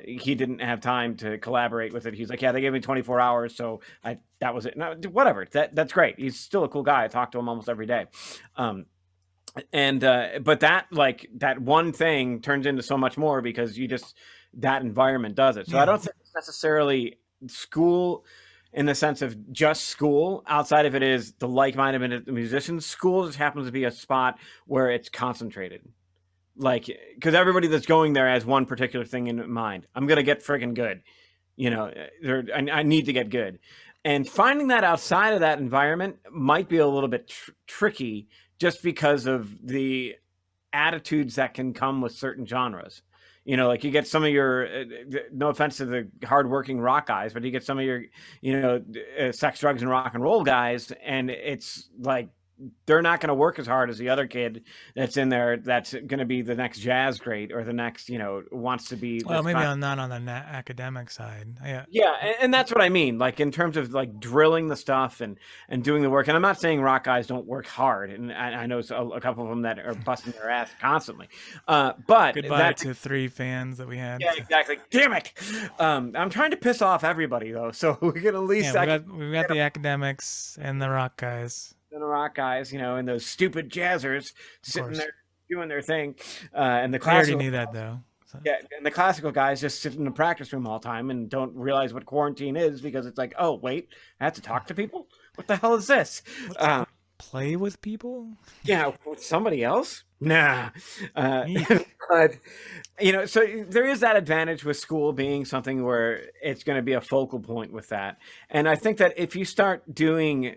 he didn't have time to collaborate with it. He's like, yeah, they gave me 24 hours. So that was it. No, whatever. That's great. He's still a cool guy. I talk to him almost every day. But that one thing turns into so much more because that environment does it. So I don't think it's necessarily school in the sense of just school. Outside of it is the like-minded musicians. School just happens to be a spot where it's concentrated. Like, because everybody that's going there has one particular thing in mind. I'm going to get friggin' good. You know, I need to get good. And finding that outside of that environment might be a little bit tricky just because of the attitudes that can come with certain genres. You know, like you get some of your, no offense to the hardworking rock guys, but you get some of your, you know, sex, drugs, and rock and roll guys, and it's like they're not going to work as hard as the other kid that's in there that's going to be the next jazz great or the next, wants to be. Well, maybe not on the academic side. Yeah. Yeah, and that's what I mean. Like in terms of like drilling the stuff and doing the work. And I'm not saying rock guys don't work hard, and I know a couple of them that are busting their ass constantly. But goodbye to 3 fans that we had. Yeah, exactly. Damn it! I'm trying to piss off everybody though, so we can at least. Yeah, we got the academics and the rock guys. And the rock guys, and those stupid jazzers sitting there doing their thing, and the classical. I already knew that though. So. Yeah, and the classical guys just sit in the practice room all the time and don't realize what quarantine is because it's like, oh wait, I have to talk to people. What the hell is this? Play with people? Yeah, with somebody else? Nah. But so there is that advantage with school being something where it's going to be a focal point with that, and I think that if you start doing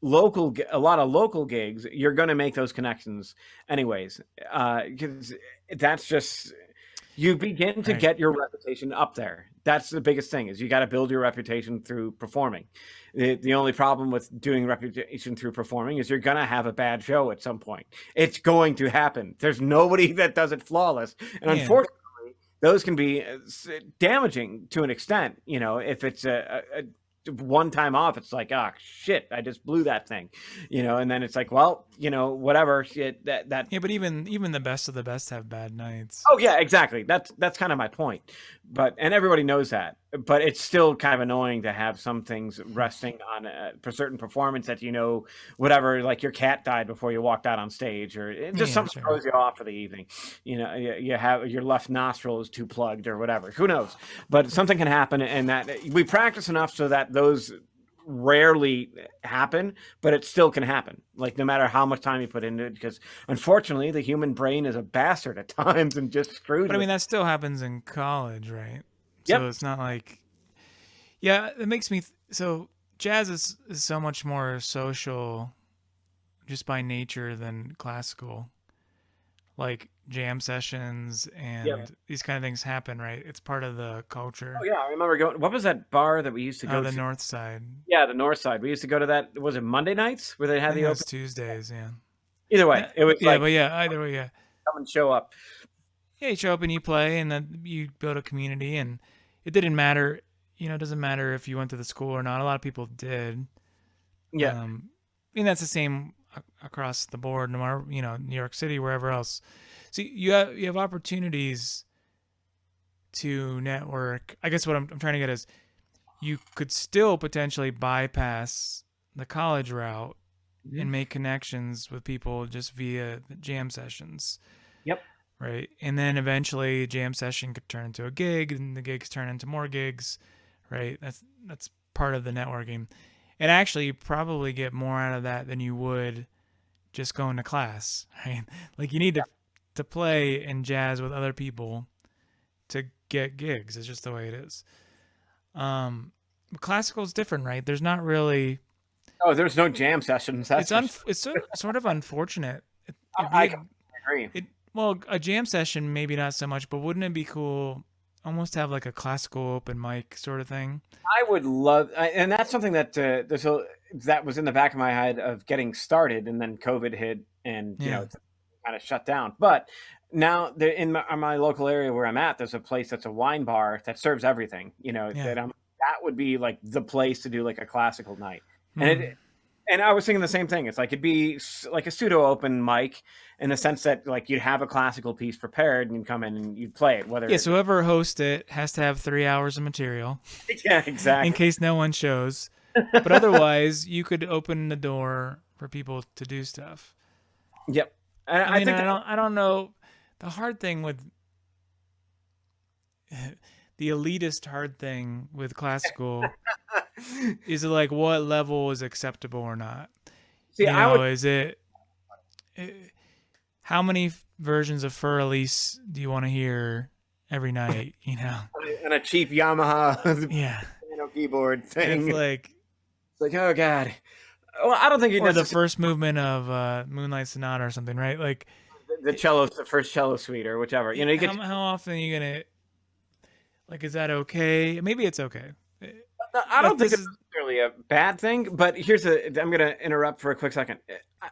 a lot of local gigs, you're going to make those connections anyways, because that's just. You begin to get your reputation up there. That's the biggest thing, is you got to build your reputation through performing. The only problem with doing reputation through performing is you're going to have a bad show at some point. It's going to happen. There's nobody that does it flawless. And unfortunately, those can be damaging to an extent. If it's a one time off, it's like, oh shit, I just blew that thing, and then it's like, well, whatever shit that yeah, but even the best of the best have bad nights. Oh yeah, exactly. That's kind of my point. And everybody knows that, but it's still kind of annoying to have some things resting on a certain performance that whatever, like your cat died before you walked out on stage, or it just something throws you off for the evening. You have your left nostril is too plugged or whatever. Who knows? But something can happen, and that we practice enough so that those rarely happen, but it still can happen, like no matter how much time you put into it, because unfortunately the human brain is a bastard at times and just screws. But I mean, that still happens in college, right? So it's not like, it makes me so jazz is so much more social just by nature than classical. Like jam sessions and these kind of things happen, right? It's part of the culture. Oh yeah, I remember going. What was that bar that we used to go to? The North Side. Yeah, the North Side. We used to go to that. Was it Monday nights where they had the open? Tuesdays, yeah. Either way, it was either way, come and show up. Yeah, you show up and you play, and then you build a community, and it didn't matter. It doesn't matter if you went to the school or not. A lot of people did. Yeah. I mean, that's the same across the board, no matter New York City, wherever else. So you have opportunities to network. I guess what I'm trying to get is you could still potentially bypass the college route and make connections with people just via the jam sessions. Yep. Right. And then eventually a jam session could turn into a gig, and the gigs turn into more gigs. Right. That's part of the networking. And actually you probably get more out of that than you would just going to class. Right. Like you need to play and jazz with other people to get gigs. It's just the way it is. Classical is different, right? There's not really. Oh, there's no jam sessions. It's sort of unfortunate. I agree. Well, a jam session maybe not so much, but wouldn't it be cool almost to have like a classical open mic sort of thing? I would love, and that's something that that was in the back of my head of getting started, and then COVID hit, and kind of shut down. But now in my local area where I'm at, there's a place that's a wine bar that serves everything. That would be like the place to do like a classical night. And I was thinking the same thing. It's like it'd be like a pseudo open mic in the sense that like you'd have a classical piece prepared and you'd come in and you'd play it. So whoever hosts it has to have 3 hours of material. Yeah, exactly. In case no one shows. But otherwise, you could open the door for people to do stuff. Yep. I don't know. The hard thing with the elitist hard thing with classical is like what level is acceptable or not. See, is it how many versions of Fur Elise do you want to hear every night? And a cheap Yamaha keyboard thing. And it's like oh god. Well, I don't think or the first movement of Moonlight Sonata or something, right? Like the first cello suite or whichever. How often are you gonna is that okay? Maybe it's okay. I don't think it's necessarily necessarily a bad thing, but I'm going to interrupt for a quick second.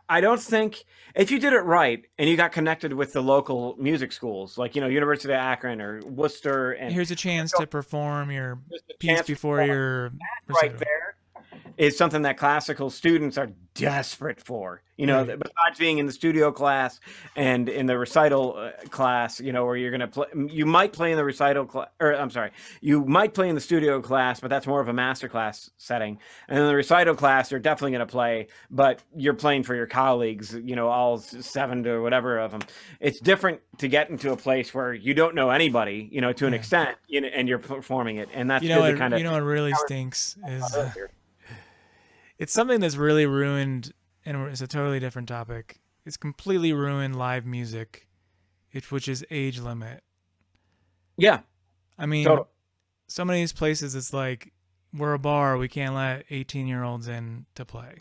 I don't think if you did it right and you got connected with the local music schools, like, University of Akron or Worcester, and Here's a chance to perform your just a piece chance before for your right recital. there is something that classical students are desperate for, Right. besides being in the studio class and in the recital class, where you're going to play, you might play in the recital class, or I'm sorry, you might play in the studio class, but that's more of a master class setting. And in the recital class, you're definitely going to play, but you're playing for your colleagues, all 7 to whatever of them. It's different to get into a place where you don't know anybody, to an extent, and you're performing it. And that's good to kind of, what really stinks is it's something that's really ruined, and it's a totally different topic. It's completely ruined live music, which is age limit. Yeah. I mean, totally. Some of these places, it's like, we're a bar, we can't let 18-year-olds in to play.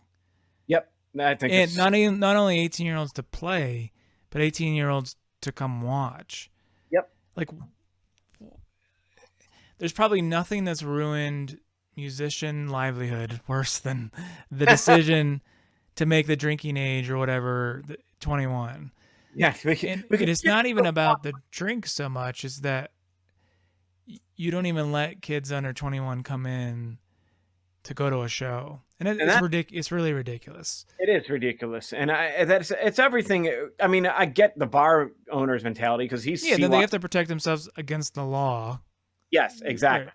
Yep. I think and not only 18-year-olds to play, but 18-year-olds to come watch. Yep. Like, there's probably nothing that's ruined musician livelihood worse than the decision to make the drinking age or whatever 21. Yeah, it's not even about the drink so much as that you don't even let kids under 21 come in to go to a show, and it's ridiculous. It's really ridiculous. It is ridiculous, and it's everything. I mean, I get the bar owner's mentality because then they have to protect themselves against the law. Yes, exactly. Right.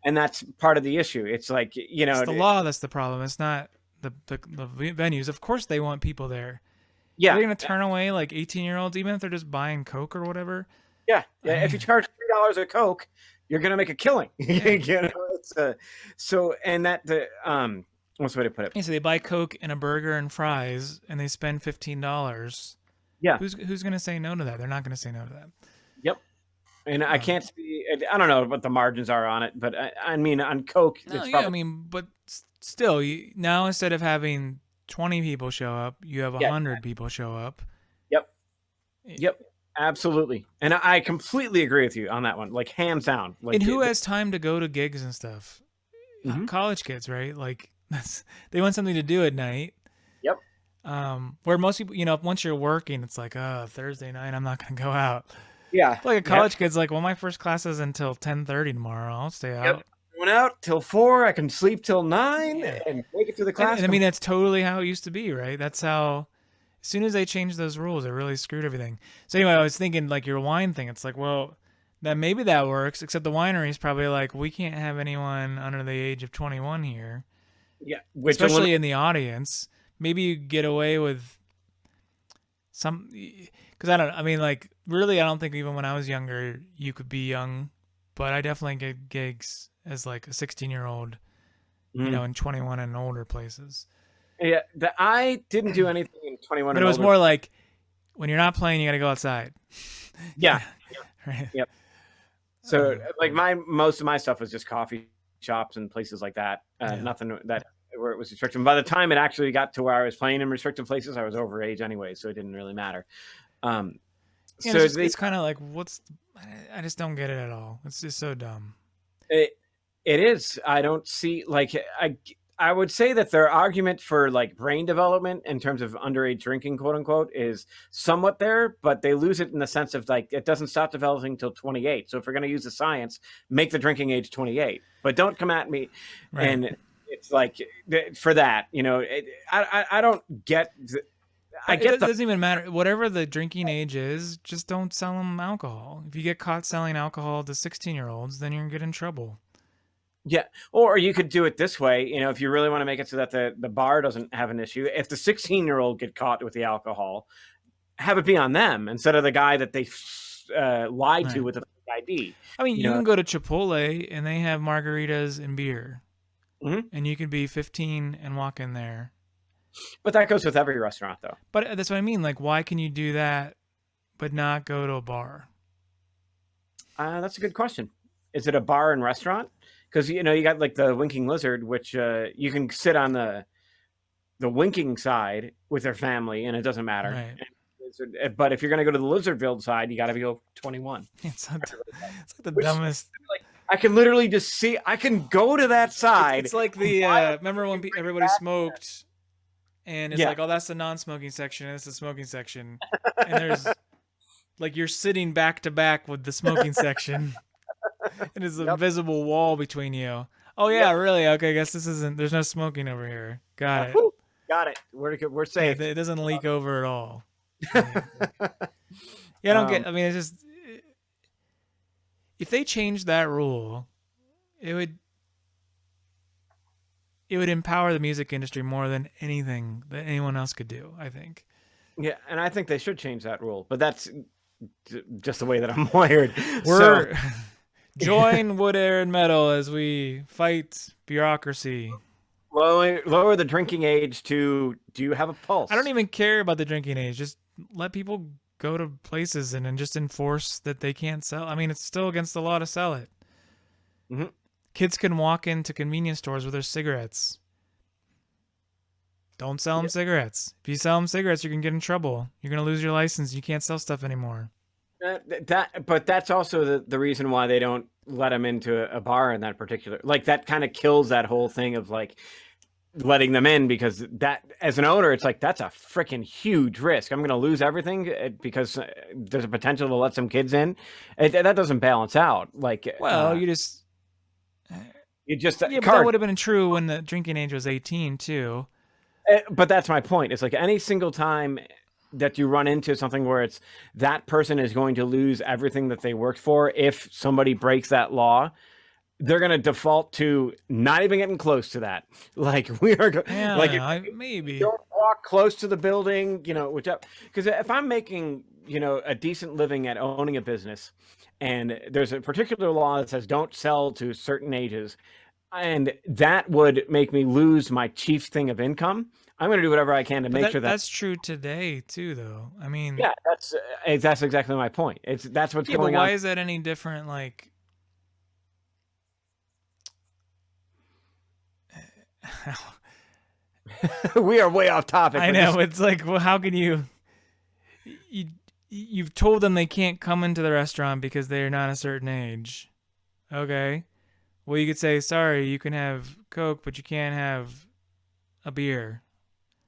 And that's part of the issue. It's like, it's the law that's the problem. It's not the venues. Of course they want people there. Yeah. They're going to turn away like 18-year-olds, even if they're just buying Coke or whatever. Yeah. If you charge $3 a Coke, you're going to make a killing. What's the way to put it? Yeah, so they buy Coke and a burger and fries, and they spend $15. Yeah. Who's going to say no to that? They're not going to say no to that. Yep. And I can't see. I don't know what the margins are on it, but I mean, on Coke, but still, now instead of having 20 people show up, you have 100 people show up. Yep, absolutely. And I completely agree with you on that one, like hands down. Like, and who has time to go to gigs and stuff? Mm-hmm. College kids, right? Like they want something to do at night. Yep. Where most people, once you're working, it's like, Thursday night, I'm not going to go out. Yeah. Like a college kid's like, well, my first class is until 10:30 tomorrow. I'll stay out. Yep. Went out till 4. I can sleep till 9 and make it to the class. And I mean, that's totally how it used to be, right? That's how. As soon as they changed those rules, it really screwed everything. So anyway, I was thinking like your wine thing. It's like, well, maybe that works. Except the winery's probably like, we can't have anyone under the age of 21 here. Yeah, especially in the audience. Maybe you get away with some. Because I don't think even when I was younger, you could be young, but I definitely get gigs as like a 16-year-old, in 21 and older places. Yeah, I didn't do anything in 21 but it was more like, when you're not playing, you got to go outside. Yeah. Right. Yep. So like most of my stuff was just coffee shops and places like that. Nothing where it was restricted. And by the time it actually got to where I was playing in restricted places, I was overage anyway, so it didn't really matter. It's kind of like, I just don't get it at all. It's just so dumb. It is. I don't see, like, I would say that their argument for like brain development in terms of underage drinking, quote unquote, is somewhat there, but they lose it in the sense of like, it doesn't stop developing till 28. So if we're going to use the science, make the drinking age 28, but don't come at me. Right. And it's like, for that, I don't get it doesn't even matter. Whatever the drinking age is, just don't sell them alcohol. If you get caught selling alcohol to 16-year-olds, then you're going to get in trouble. Yeah. Or you could do it this way. If you really want to make it so that the bar doesn't have an issue, if the 16-year-old get caught with the alcohol, have it be on them instead of the guy that they lied to with the ID. I mean, you can go to Chipotle and they have margaritas and beer. Mm-hmm. And you can be 15 and walk in there. But that goes with every restaurant, though. But that's what I mean. Like, why can you do that but not go to a bar? That's a good question. Is it a bar and restaurant? Because, you got like the Winking Lizard, which you can sit on the winking side with their family, and it doesn't matter. Right. But if you're going to go to the Lizardville side, you got to go 21. It's like the dumbest. I can literally just see. I can go to that side. It's like the remember when everybody smoked, and it's like, oh, that's the non-smoking section, and it's the smoking section, and there's like you're sitting back to back with the smoking section, and there's a visible wall between you. Oh yeah, really? Okay, I guess this isn't. There's no smoking over here. Got it. Got it. We're safe. It doesn't leak over at all. Yeah, I don't get. I mean, it's just if they changed that rule, it would empower the music industry more than anything that anyone else could do, I think. Yeah, and I think they should change that rule, but that's just the way that I'm wired. We're join Wood, Air, and Metal as we fight bureaucracy. Lower the drinking age to, do you have a pulse? I don't even care about the drinking age. Just let people go to places and just enforce that they can't sell. I mean, it's still against the law to sell it. Mm-hmm. Kids can walk into convenience stores with their cigarettes. Don't sell them cigarettes. If you sell them cigarettes, you can get in trouble. You're going to lose your license. You can't sell stuff anymore. But that's also the reason why they don't let them into a bar in that particular. Like, that kind of kills that whole thing of like letting them in, because that, as an owner, it's like, that's a freaking huge risk. I'm going to lose everything because there's a potential to let some kids in. That doesn't balance out. Like, well, you just yeah, but that would have been true when the drinking age was 18 too. But that's my point. It's like any single time that you run into something where it's that person is going to lose everything that they worked for if somebody breaks that law, they're going to default to not even getting close to that. Like, we are maybe don't walk close to the building, because if I'm making, a decent living at owning a business, and there's a particular law that says don't sell to certain ages, and that would make me lose my chief thing of income, I'm going to do whatever I can to make sure that's true today too, though. I mean, yeah, that's exactly my point. That's what's going on. Why is that any different? Like, we are way off topic. I know. It's like, well, how can you've told them they can't come into the restaurant because they're not a certain age. Okay. Well, you could say, sorry, you can have Coke, but you can't have a beer.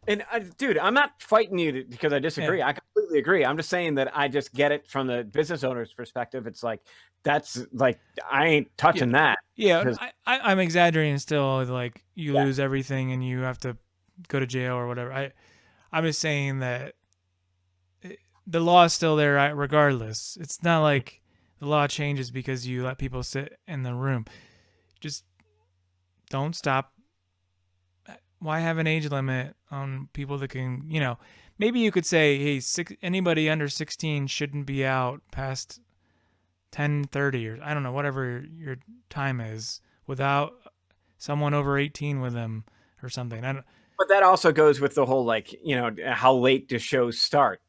And dude, I'm not fighting you because I disagree. Yeah. I completely agree. I'm just saying that I just get it from the business owner's perspective. It's like, that's like, I ain't touching that. Yeah, I'm exaggerating still. Like, you lose everything and you have to go to jail or whatever. I'm just saying that the law is still there regardless. It's not like the law changes because you let people sit in the room. Just don't stop. Why have an age limit on people that can, maybe you could say, hey, anybody under 16 shouldn't be out past 10:30 or I don't know, whatever your time is, without someone over 18 with them or something. But that also goes with the whole, like, how late do shows start?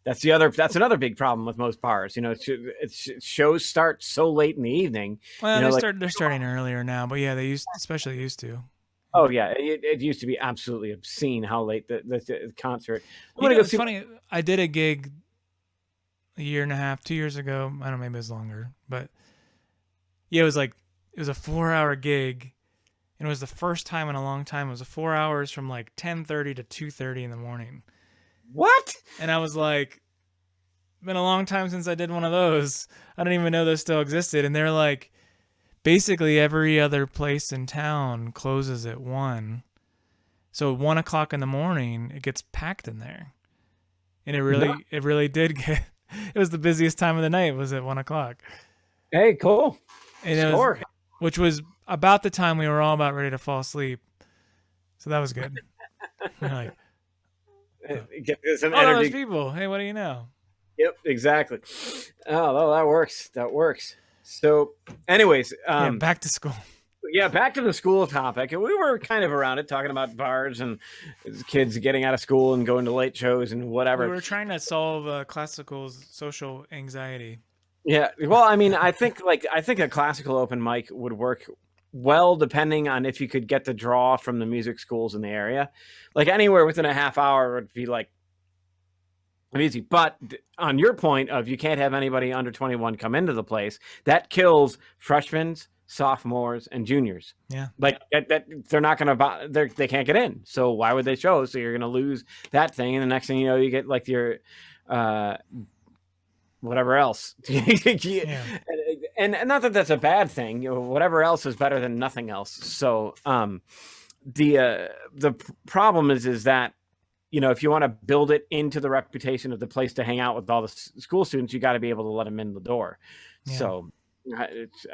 That's another big problem with most bars. Shows start so late in the evening. Well, they're starting earlier now, but yeah, especially used to. Oh yeah, it used to be absolutely obscene how late the concert. It's funny. I did a gig a year and a half, 2 years ago. I don't know, maybe it was longer, but yeah, it was a 4-hour gig, and it was the first time in a long time. It was 4 hours from like 10:30 to 2:30 in the morning. What? And I was like, been a long time since I did one of those. I don't even know those still existed. And they're like, basically every other place in town closes at 1. So at 1 o'clock in the morning, it gets packed in there. And it really did get, it was the busiest time of the night, was at 1 o'clock. Hey, cool. And which was about the time we were all about ready to fall asleep. So that was good. Like, get some energy. Those people. Hey, what do you know? Yep, exactly. Oh, that works. That works. So, anyways, back to school. Yeah, back to the school topic. We were kind of around it, talking about bars and kids getting out of school and going to late shows and whatever. We were trying to solve classical's social anxiety. Yeah, well, I mean, I think a classical open mic would work well, depending on if you could get the draw from the music schools in the area. Like, anywhere within a half hour would be like easy. But on your point of you can't have anybody under 21 come into the place, that kills freshmen, sophomores, and juniors. Yeah. Like that they're not going to they can't get in. So why would they show? So you're going to lose that thing, and the next thing you know, you get like your whatever else. Yeah. And not that that's a bad thing. Whatever else is better than nothing else. So the problem is that, if you want to build it into the reputation of the place to hang out with all the school students, you got to be able to let them in the door. Yeah. So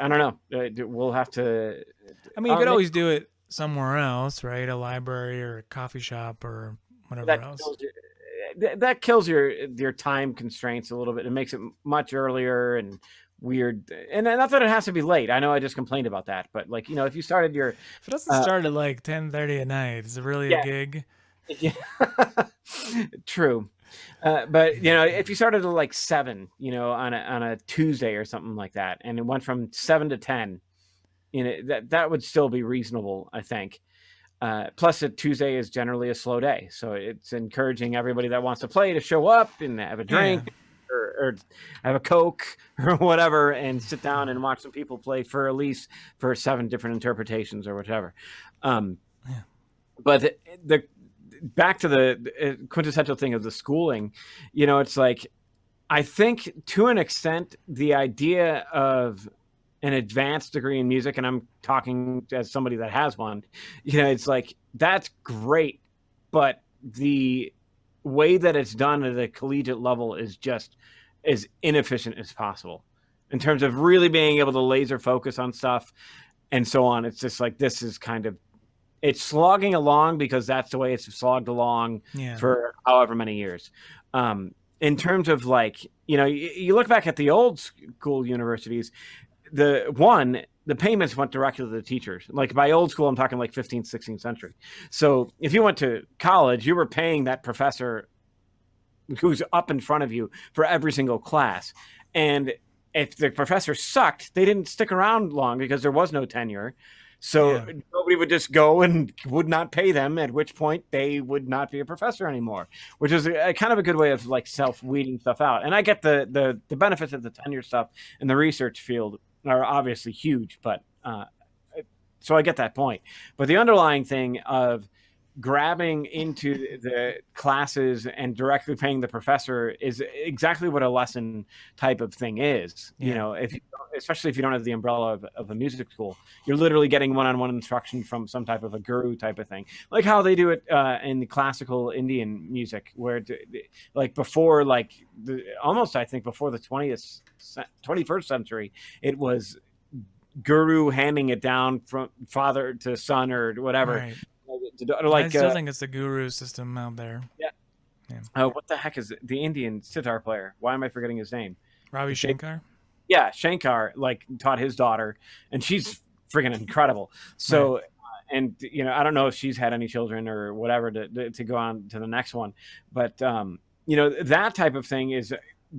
I don't know. We'll have to. I mean, you could always do it somewhere else, right? A library or a coffee shop or whatever else. That kills your time constraints a little bit. It makes it much earlier and weird. And not that it has to be late. I know I just complained about that, but like, if you started your. If it doesn't start at like 10:30 at night, is it really a gig? Yeah. True. But if you started at like 7, on a Tuesday or something like that, and it went from 7 to 10, that would still be reasonable, I think. Plus, a Tuesday is generally a slow day, so it's encouraging everybody that wants to play to show up and have a drink or have a Coke or whatever, and sit down and watch some people play for at least 7 different interpretations or whatever. But the back to the quintessential thing of the schooling, it's like, I think to an extent, the idea of an advanced degree in music, and I'm talking as somebody that has one, it's like, that's great, but the way that it's done at a collegiate level is just as inefficient as possible in terms of really being able to laser focus on stuff and so on. It's just like, this is kind of, it's slogging along because that's the way it's slogged along for however many years. In terms of like, you look back at the old school universities, the payments went directly to the teachers. Like by old school, I'm talking like 15th, 16th century. So if you went to college, you were paying that professor who's up in front of you for every single class. And if the professor sucked, they didn't stick around long because there was no tenure. So nobody would just go and would not pay them, at which point they would not be a professor anymore, which is kind of a good way of like self-weeding stuff out. And I get the benefits of the tenure stuff in the research field are obviously huge, but so I get that point. But the underlying thing of grabbing into the classes and directly paying the professor is exactly what a lesson type of thing is. Especially if you don't have the umbrella of a music school, you're literally getting one-on-one instruction from some type of a guru type of thing, like how they do it in the classical Indian music, where like before, like almost I think before the 21st century, it was guru handing it down from father to son or whatever. Right. Like, I still think it's the guru system out there. Yeah. What the heck is it? The Indian sitar player? Why am I forgetting his name? Ravi Shankar? Yeah, Shankar like taught his daughter, and she's friggin' incredible. So, and I don't know if she's had any children or whatever to go on to the next one, but that type of thing is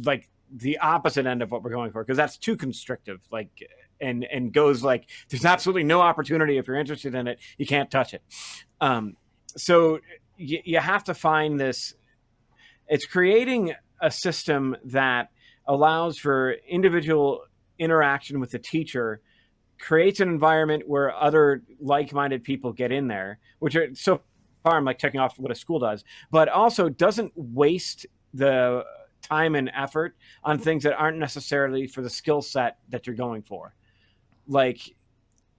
like the opposite end of what we're going for, because that's too constrictive. Like. And goes like, there's absolutely no opportunity. If you're interested in it, you can't touch it. So you have to find this. It's creating a system that allows for individual interaction with the teacher, creates an environment where other like-minded people get in there, which are so far I'm like checking off what a school does, but also doesn't waste the time and effort on things that aren't necessarily for the skill set that you're going for. Like,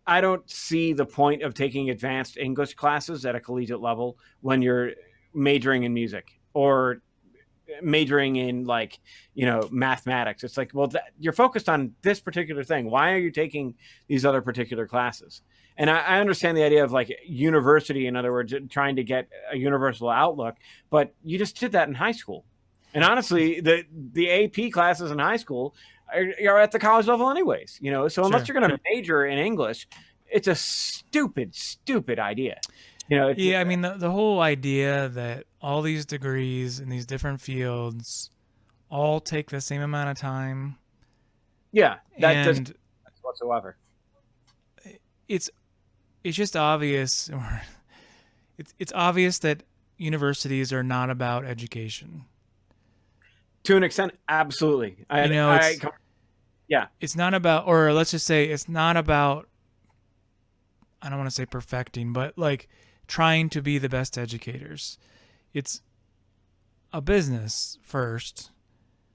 I don't see the point of taking advanced English classes at a collegiate level when you're majoring in music or majoring in like, mathematics. It's like, well, you're focused on this particular thing. Why are you taking these other particular classes? And I understand the idea of like university, in other words, trying to get a universal outlook, but you just did that in high school. And honestly, the AP classes in high school are at the college level anyways, so unless you're going to major in English, it's a stupid idea. I mean, the whole idea that all these degrees in these different fields all take the same amount of time. Yeah, that doesn't whatsoever. It's just obvious. It's obvious that universities are not about education. To an extent, absolutely. Yeah. It's not about, or let's just say it's not about, I don't want to say perfecting, but like trying to be the best educators. It's a business first,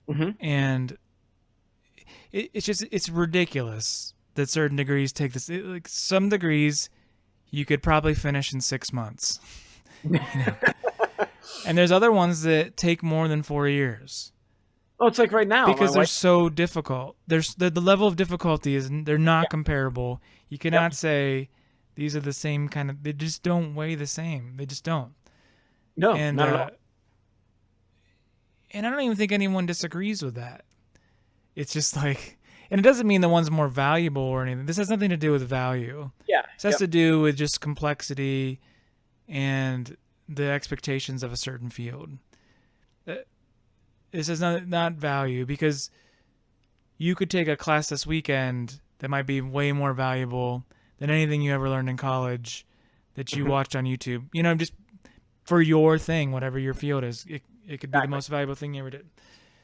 Mm-hmm. and it's ridiculous that certain degrees take this. Like some degrees, you could probably finish in 6 months, you know? And there's other ones that take more than 4 years. Oh, it's like right now Because they're so difficult. There's the level of difficulty is they're not comparable. You cannot say these are the same kind of. They just don't weigh the same. They just don't. No, And not at all. and I don't even think anyone disagrees with that. It's just like, and it doesn't mean the one's more valuable or anything. This has nothing to do with value. Yeah. This has to do with just complexity and the expectations of a certain field. This is not value, because you could take a class this weekend that might be way more valuable than anything you ever learned in college that you watched on YouTube. You know, just for your thing, whatever your field is, it could be the most valuable thing you ever did.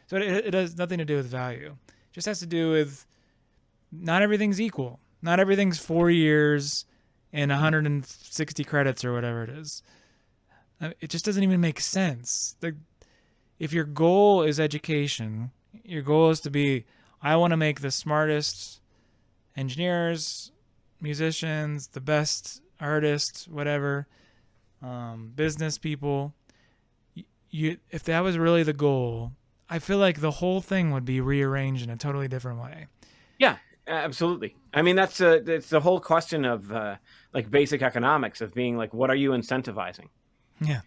So it has nothing to do with value. It just has to do with not everything's equal. Not everything's 4 years and 160 credits or whatever it is. It just doesn't even make sense. If your goal is education, your goal is to be, I want to make the smartest engineers, musicians, the best artists, whatever, business people. If that was really the goal, I feel like the whole thing would be rearranged in a totally different way. Yeah, absolutely. I mean, it's the whole question of like basic economics of being like, what are you incentivizing? Yeah.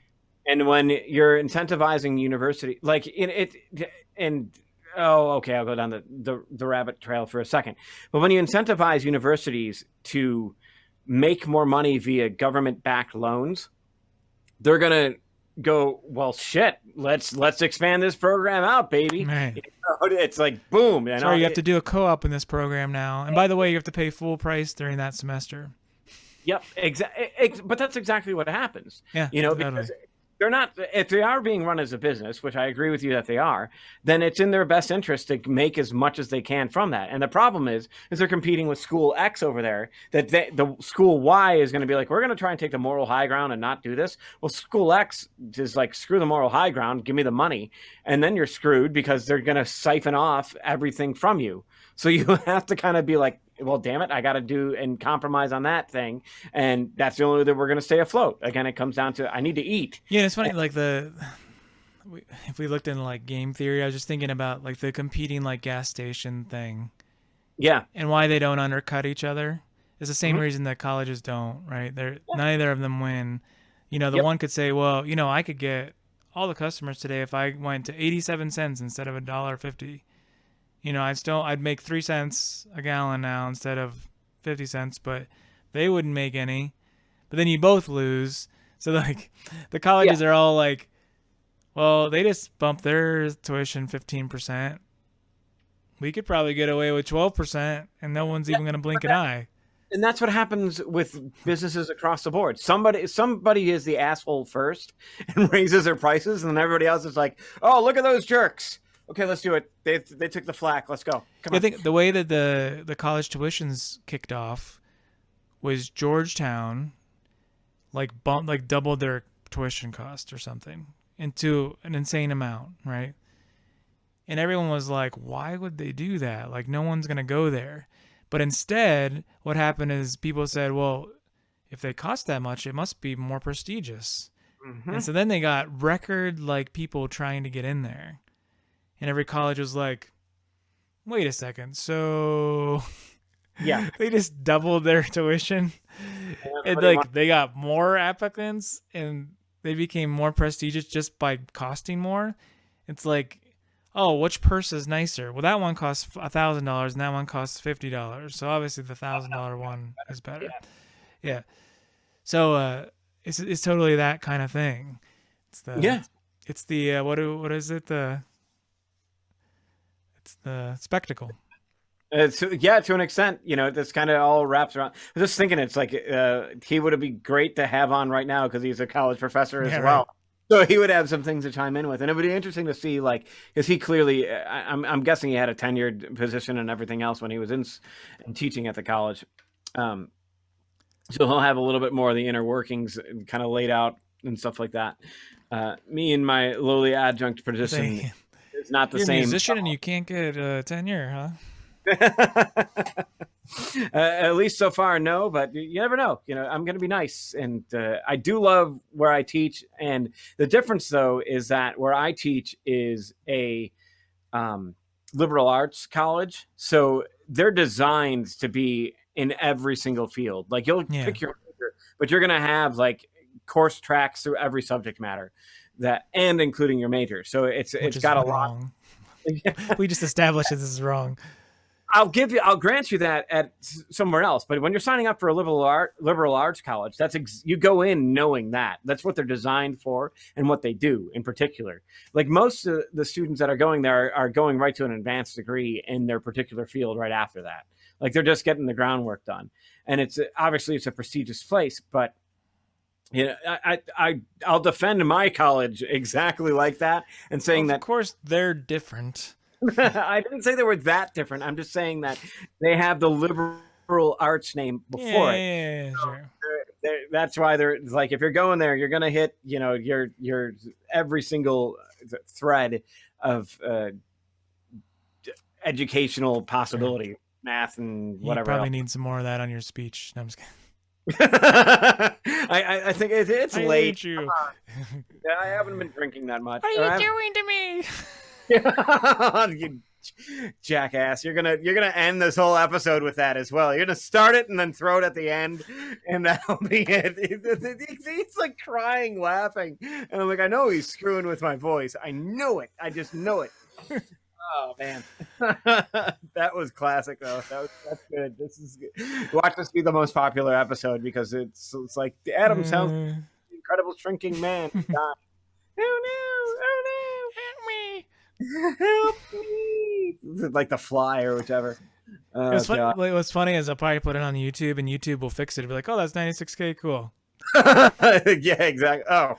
And when you're incentivizing university, like okay, I'll go down the rabbit trail for a second. But when you incentivize universities to make more money via government-backed loans, they're gonna go, well, shit, let's expand this program out, baby. Right. You know, it's like boom. Sorry, you have to do a co-op in this program now. And by the way, you have to pay full price during that semester. Yep, exactly. But that's exactly what happens. Yeah, you know, totally. because they're not, if they are being run as a business, which I agree with you that they are, then it's in their best interest to make as much as they can from that. And the problem is they're competing with school X over there, that the school Y is going to be like, we're going to try and take the moral high ground and not do this. Well, school X is like, screw the moral high ground, give me the money. And then you're screwed because they're going to siphon off everything from you. So you have to kind of be like, well, damn it, I got to do and compromise on that thing. And that's the only way that we're going to stay afloat. Again, it comes down to, I need to eat. Yeah, it's funny, like if we looked into like game theory, I was just thinking about like the competing like gas station thing. Yeah. And why they don't undercut each other. It's the same reason that colleges don't, right? Neither of them win. You know, the one could say, well, you know, I could get all the customers today if I went to 87 cents instead of $1.50. You know, I'd make 3 cents a gallon now instead of 50 cents, but they wouldn't make any. But then you both lose. So like the colleges are all like, well, they just bumped their tuition 15%. We could probably get away with 12% and no one's even going to blink an eye. And that's what happens with businesses across the board. Somebody is the asshole first and raises their prices, and then everybody else is like, oh, look at those jerks. Okay, let's do it. They took the flak. Let's go. Come on. I think the way that the college tuitions kicked off was Georgetown doubled their tuition cost or something into an insane amount, right? And everyone was like, why would they do that? Like, no one's going to go there. But instead, what happened is people said, well, if they cost that much, it must be more prestigious. Mm-hmm. And so then they got record like people trying to get in there. And every college was like, wait a second. So yeah, they just doubled their tuition. And like they got more applicants and they became more prestigious just by costing more. It's like, oh, which purse is nicer? Well, that one costs $1,000 and that one costs $50. So obviously the $1,000 one is better. Yeah. So it's totally that kind of thing. It's the what is it? It's the spectacle. To an extent, you know, this kind of all wraps around. I was just thinking, it's like he would be great to have on right now because he's a college professor as well. So he would have some things to chime in with, and it would be interesting to see, like, because he clearly, I'm guessing he had a tenured position and everything else when he was in teaching at the college. So he'll have a little bit more of the inner workings kind of laid out and stuff like that. Me and my lowly adjunct position is not the You're same. You're a musician and you can't get tenure, huh? At least so far, no, but you never know. I'm going to be nice, and I do love where I teach. And the difference, though, is that where I teach is a liberal arts college, so they're designed to be in every single field. Like, you'll pick your major, but you're going to have like course tracks through every subject matter, and including your major. So it's got a lot. We just established that this is wrong. I'll grant you that at somewhere else, but when you're signing up for a liberal arts college, you go in knowing that's what they're designed for and what they do in particular. Like, most of the students that are going there are going right to an advanced degree in their particular field right after that. Like, they're just getting the groundwork done, and it's obviously a prestigious place, but I'll defend my college exactly like that, and saying that, of course, they're different. I didn't say they were that different. I'm just saying that they have the liberal arts name before it. Yeah, so sure. That's why they're like, if you're going there, you're going to hit, your every single thread of educational possibility, math and whatever. You probably else. need some more of that on your speech. No, I'm just kidding. I think it's I late. hate you. I haven't been drinking that much. What are you doing to me? You jackass! You're gonna end this whole episode with that as well. You're gonna start it and then throw it at the end, and that'll be it. He's like crying, laughing, and I'm like, I know he's screwing with my voice. I know it. I just know it. Oh man, that was classic though. That's good. This is good. Watch this be the most popular episode because it's like Adam sounds like an incredible shrinking man. Oh no! Oh no! Help me! Help me! Like The Fly or whichever. What's funny is I'll probably put it on YouTube and YouTube will fix it. It'll be like, oh, that's 96K, cool. Yeah, exactly. Oh,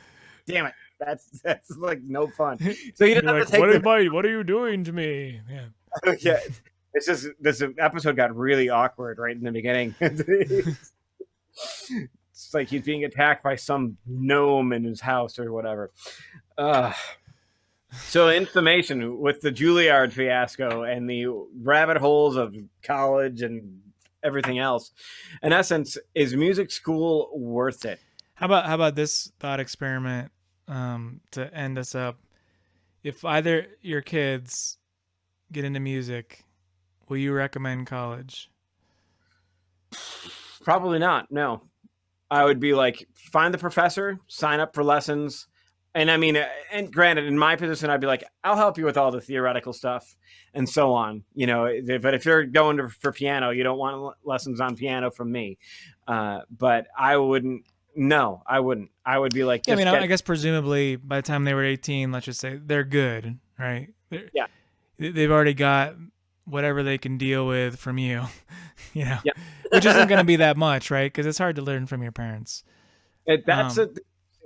damn it. That's like no fun. So you didn't have to take what are you doing to me? Yeah. Yeah. It's just this episode got really awkward right in the beginning. It's like he's being attacked by some gnome in his house or whatever. So information with the Julliard fiasco and the rabbit holes of college and everything else. In essence, is music school worth it? How about this thought experiment to end us up? If either your kids get into music, will you recommend college? Probably not. No. I would be like, find the professor, sign up for lessons. And I mean, and granted, in my position, I'd be like, I'll help you with all the theoretical stuff and so on, but if you're going for piano, you don't want lessons on piano from me. But I wouldn't. No, I wouldn't. I would be like, I guess presumably by the time they were 18, let's just say they're good, right? They've already got whatever they can deal with from you, which isn't going to be that much, right? Because it's hard to learn from your parents. That's a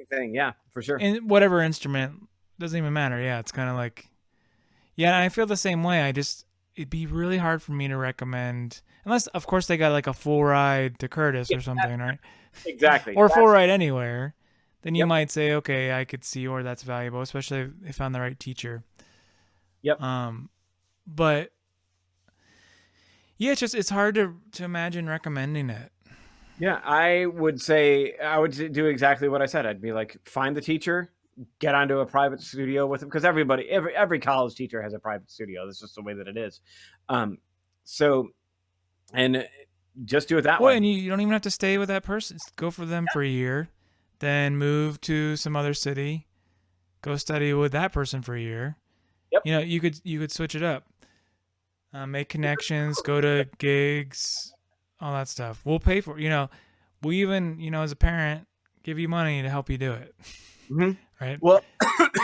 thing, yeah, for sure. And whatever instrument, doesn't even matter. Yeah, it's kind of like, I feel the same way. It'd be really hard for me to recommend, unless of course they got like a full ride to Curtis or something, right? Exactly. Or full ride anywhere. Then you might say, okay, I could see where that's valuable, especially if they found the right teacher. Yep. But yeah, it's hard to imagine recommending it. Yeah, I would say I would do exactly what I said. I'd be like, find the teacher, get onto a private studio with them, because every college teacher has a private studio. That's just the way that it is. So, and just do it that way. And you don't even have to stay with that person. Go for them for a year, then move to some other city, go study with that person for a year. Yep. You could switch it up, make connections, go to gigs, all that stuff. We'll pay for it. We even, as a parent, give you money to help you do it. Mm-hmm. Right. Well,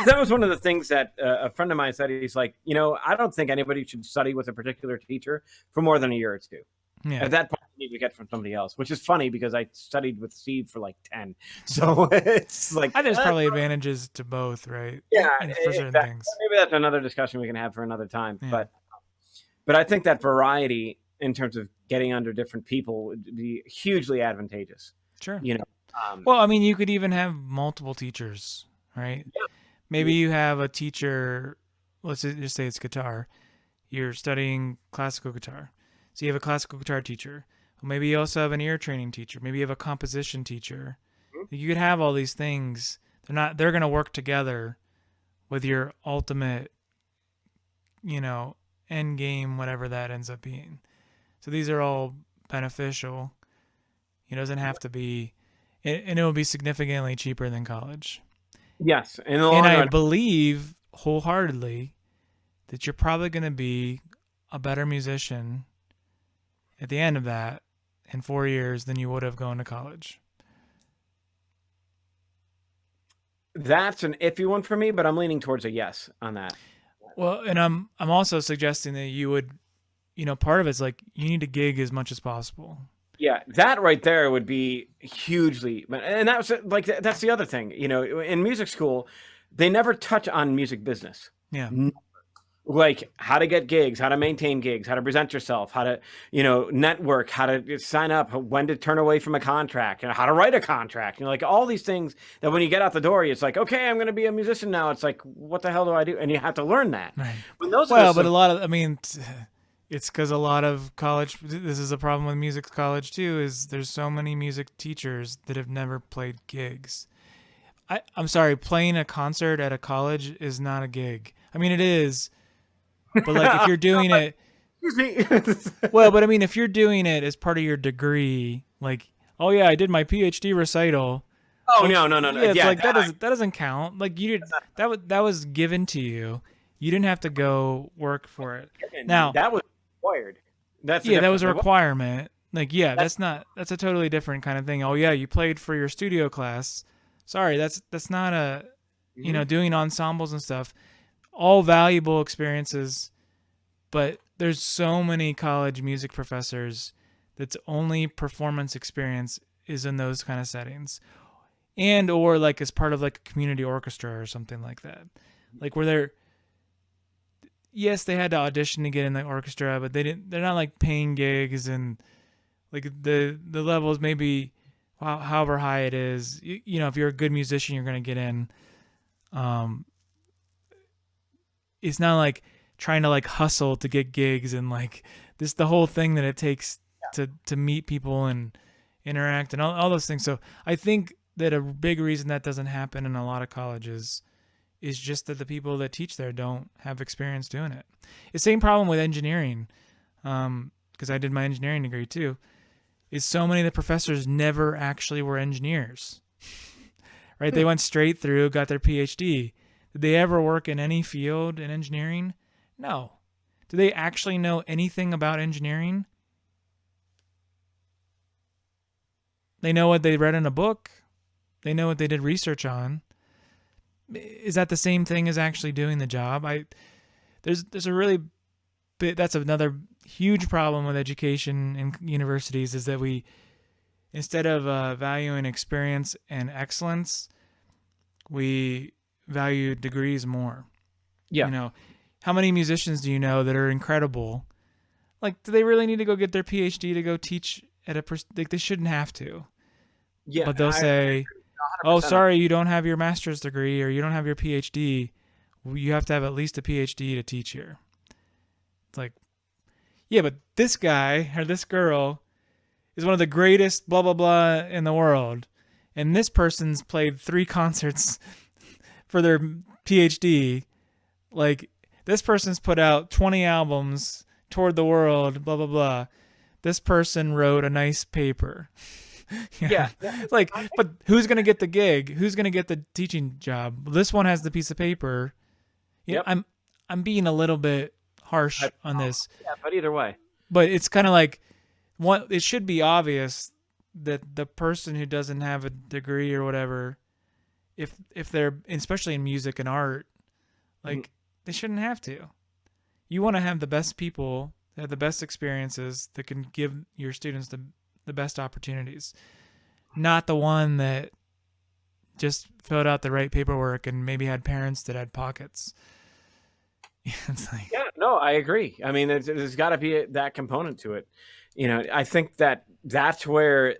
that was one of the things that a friend of mine said. He's like, I don't think anybody should study with a particular teacher for more than a year or two. Yeah. At that point, you need to get from somebody else, which is funny because I studied with Steve for like 10. So it's like, I think there's probably advantages to both, right? yeah, And for certain exactly. things. Maybe that's another discussion we can have for another time. Yeah. But I think that variety in terms of getting under different people would be hugely advantageous. Sure. You know, Well, I mean, you could even have multiple teachers, right? Yeah. Maybe you have a teacher, let's just say it's guitar. You're studying classical guitar. So you have a classical guitar teacher. Well, maybe you also have an ear training teacher. Maybe you have a composition teacher. Mm-hmm. You could have all these things. They're going to work together with your ultimate, end game, whatever that ends up being. So these are all beneficial. It doesn't have to be, and it will be significantly cheaper than college. yes, in the long And I run, believe wholeheartedly that you're probably going to be a better musician at the end of that in 4 years than you would have gone to college. that's an iffy one for me, but I'm leaning towards a yes on that. Well, and I'm also suggesting that you would, part of it's like you need to gig as much as possible. Yeah, that right there would be hugely, and that was like that's the other thing. In music school, they never touch on music business. Yeah. Like how to get gigs, how to maintain gigs, how to present yourself, how to, network, how to sign up, when to turn away from a contract, how to write a contract, like all these things that when you get out the door, it's like, okay, I'm going to be a musician now. It's like, what the hell do I do? And you have to learn that. Right. But a lot of, it's because a lot of college, this is a problem with music college too, is there's so many music teachers that have never played gigs. I'm sorry, playing a concert at a college is not a gig. I mean, it is, but like if you're doing it, excuse me. well, but I mean, if you're doing it as part of your degree, like, oh yeah, I did my PhD recital. Oh, no. Yeah, it's like that doesn't count. Like you did that was given to you. You didn't have to go work for it. Now that was required. That was a requirement. Like, yeah, that's a totally different kind of thing. Oh yeah, you played for your studio class. Sorry, that's not a, doing ensembles and stuff. All valuable experiences, but there's so many college music professors that's only performance experience is in those kind of settings, and or like as part of like a community orchestra or something like that, like where they're, yes, they had to audition to get in the orchestra, but they're not like paying gigs, and like the levels maybe however high it is, if you're a good musician, you're going to get in. It's not like trying to like hustle to get gigs and like this, the whole thing that it takes to meet people and interact and all those things. So I think that a big reason that doesn't happen in a lot of colleges is just that the people that teach there don't have experience doing it. It's the same problem with engineering, because I did my engineering degree too, is so many of the professors never actually were engineers, right? They went straight through, got their PhD. Did they ever work in any field in engineering? No. Do they actually know anything about engineering? They know what they read in a book. They know what they did research on. Is that the same thing as actually doing the job? There's a really bit, that's another huge problem with education in universities, is that we, instead of valuing experience and excellence, we value degrees more. Yeah. How many musicians do you know that are incredible? Like, do they really need to go get their PhD to go teach at like, they shouldn't have to. Yeah. But they'll say, oh, sorry, you don't have your master's degree or you don't have your PhD. You have to have at least a PhD to teach here. It's like, yeah, but this guy or this girl is one of the greatest blah, blah, blah in the world. And this person's played 3 concerts for their PhD. Like, this person's put out 20 albums, toured the world, blah, blah, blah. This person wrote a nice paper. Yeah. Like, but who's going to get the gig? Who's going to get the teaching job? This one has the piece of paper. Yep. I'm being a little bit harsh on this. Yeah, but either way. But it's kind of like, it should be obvious that the person who doesn't have a degree or whatever, if they're, especially in music and art, like, they shouldn't have to. You want to have the best people that have the best experiences, that can give your students the best opportunities, not the one that just filled out the right paperwork and maybe had parents that had pockets. It's like, yeah, no, I agree. I mean, there's got to be that component to it. I think that's where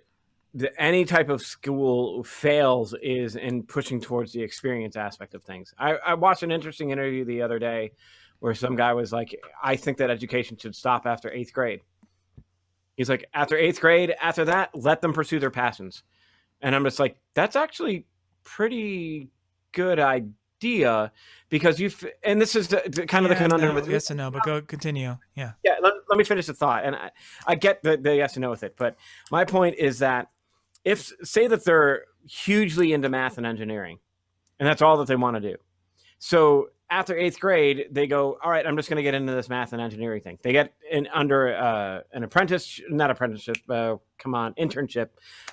any type of school fails, is in pushing towards the experience aspect of things. I watched an interesting interview the other day where some guy was like, I think that education should stop after 8th grade. He's like, after 8th grade, after that, let them pursue their passions. And I'm just like, that's actually pretty good idea, because and this is kind of the conundrum with yes and no, but go continue. Yeah. Let me finish the thought. And I get the yes and no with it, but my point is that say that they're hugely into math and engineering, and that's all that they want to do. So after 8th grade, they go, all right, I'm just going to get into this math and engineering thing. They get under an internship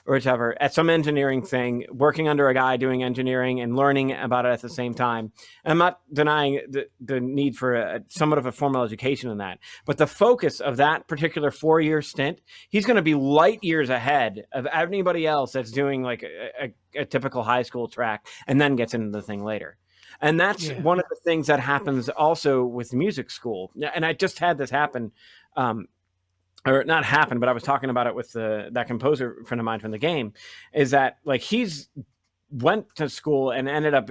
or whichever, at some engineering thing, working under a guy doing engineering and learning about it at the same time. And I'm not denying the need for somewhat of a formal education in that, but the focus of that particular 4-year stint, he's going to be light years ahead of anybody else that's doing like a typical high school track and then gets into the thing later. And that's one of the things that happens also with music school. And I just had this happen, or not happen, but I was talking about it with that composer friend of mine from the game, is that like he's went to school and ended up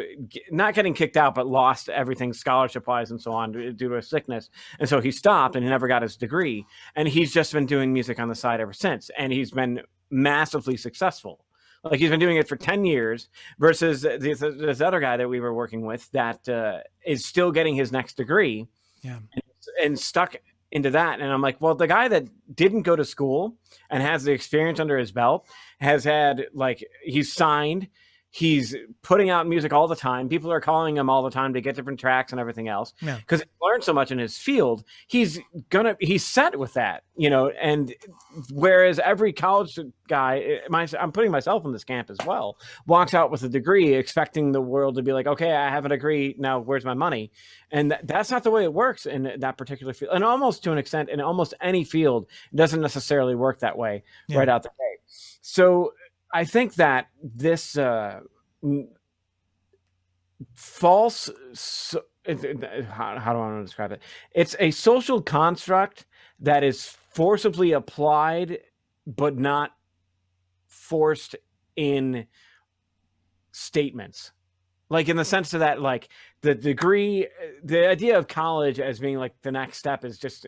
not getting kicked out, but lost everything scholarship-wise and so on due to a sickness. And so he stopped and he never got his degree. And he's just been doing music on the side ever since. And he's been massively successful. Like he's been doing it for 10 years versus this other guy that we were working with that is still getting his next degree and stuck into that. And I'm like, well, the guy that didn't go to school and has the experience under his belt has had, like, he's signed, he's putting out music all the time. People are calling him all the time to get different tracks and everything else because he learned so much in his field. He's set with that, and whereas every college guy, I'm putting myself in this camp as well, walks out with a degree expecting the world to be like, okay, I have a degree, now where's my money? And that's not the way it works in that particular field. And almost to an extent, in almost any field, it doesn't necessarily work that way right out the gate. So I think that this false, how do I want to describe it? It's a social construct that is forcibly applied, but not forced in statements. Like in the sense of that, like the degree, the idea of college as being like the next step is just,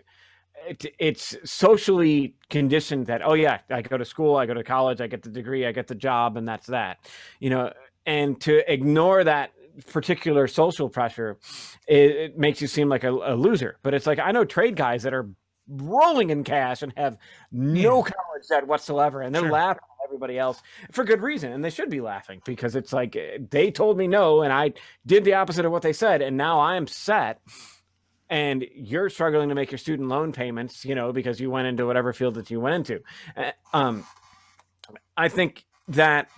it's socially conditioned that, oh yeah, I go to school, I go to college, I get the degree, I get the job, and that's that, and to ignore that particular social pressure, it makes you seem like a loser. But it's like, I know trade guys that are rolling in cash and have no college debt whatsoever, and they're laughing at everybody else for good reason, and they should be laughing because it's like, they told me no, and I did the opposite of what they said, and now I'm set. And you're struggling to make your student loan payments, because you went into whatever field that you went into. I think that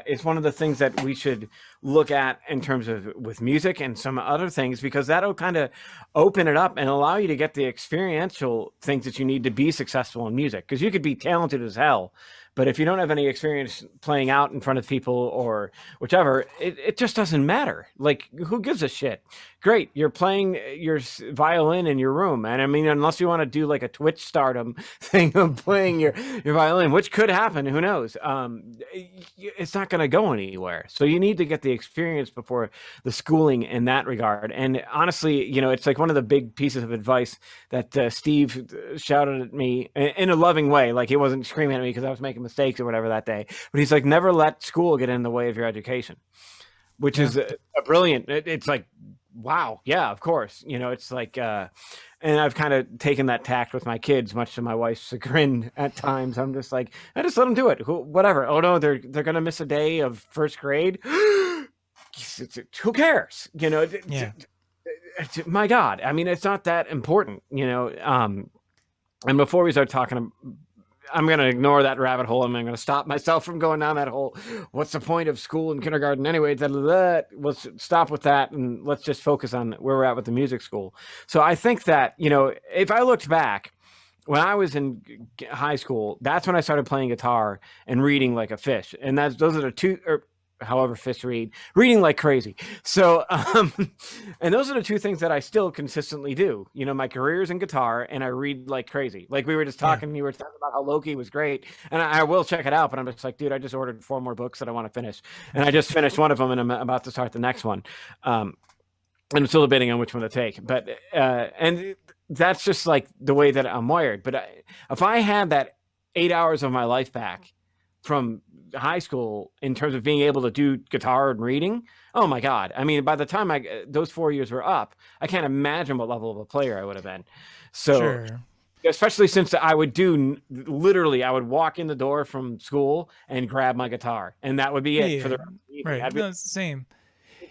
is one of the things that we should look at in terms of with music and some other things, because that'll kind of open it up and allow you to get the experiential things that you need to be successful in music. Because you could be talented as hell, but if you don't have any experience playing out in front of people or whichever, it just doesn't matter. Like, who gives a shit? Great, you're playing your violin in your room. And I mean, unless you want to do like a Twitch stardom thing of playing your violin, which could happen, who knows? It's not going to go anywhere. So you need to get the experience before the schooling in that regard. And honestly, it's like one of the big pieces of advice that Steve shouted at me in a loving way. Like, he wasn't screaming at me because I was making mistakes or whatever that day, but he's like, never let school get in the way of your education, which is a brilliant. It's like, wow, yeah, of course. It's like, and I've kind of taken that tact with my kids, much to my wife's chagrin at times. I'm just like, I just let them do it. Whatever. Oh no, they're gonna miss a day of first grade. Who cares? My God. I mean, it's not that important. And before we start talking I'm going to ignore that rabbit hole. I'm going to stop myself from going down that hole. What's the point of school and kindergarten anyway? Let's stop with that, and let's just focus on where we're at with the music school. So I think that, if I looked back, when I was in high school, that's when I started playing guitar and reading like a fish. And those are the two, or however fish reading like crazy. So, and those are the two things that I still consistently do. My career is in guitar, and I read like crazy. Like we were just talking, you were talking about how Loki was great, and I will check it out, but I'm just like, dude, I just ordered 4 more books that I want to finish. And I just finished one of them, and I'm about to start the next one. And I'm still debating on which one to take, but, and that's just like the way that I'm wired. But if I had that 8 hours of my life back from high school in terms of being able to do guitar and reading, oh my God. I mean, by the time those 4 years were up, I can't imagine what level of a player I would have been. So, Sure. Especially since I would I would walk in the door from school and grab my guitar, and that would be it for the rest of the evening. Right. No, it's the same.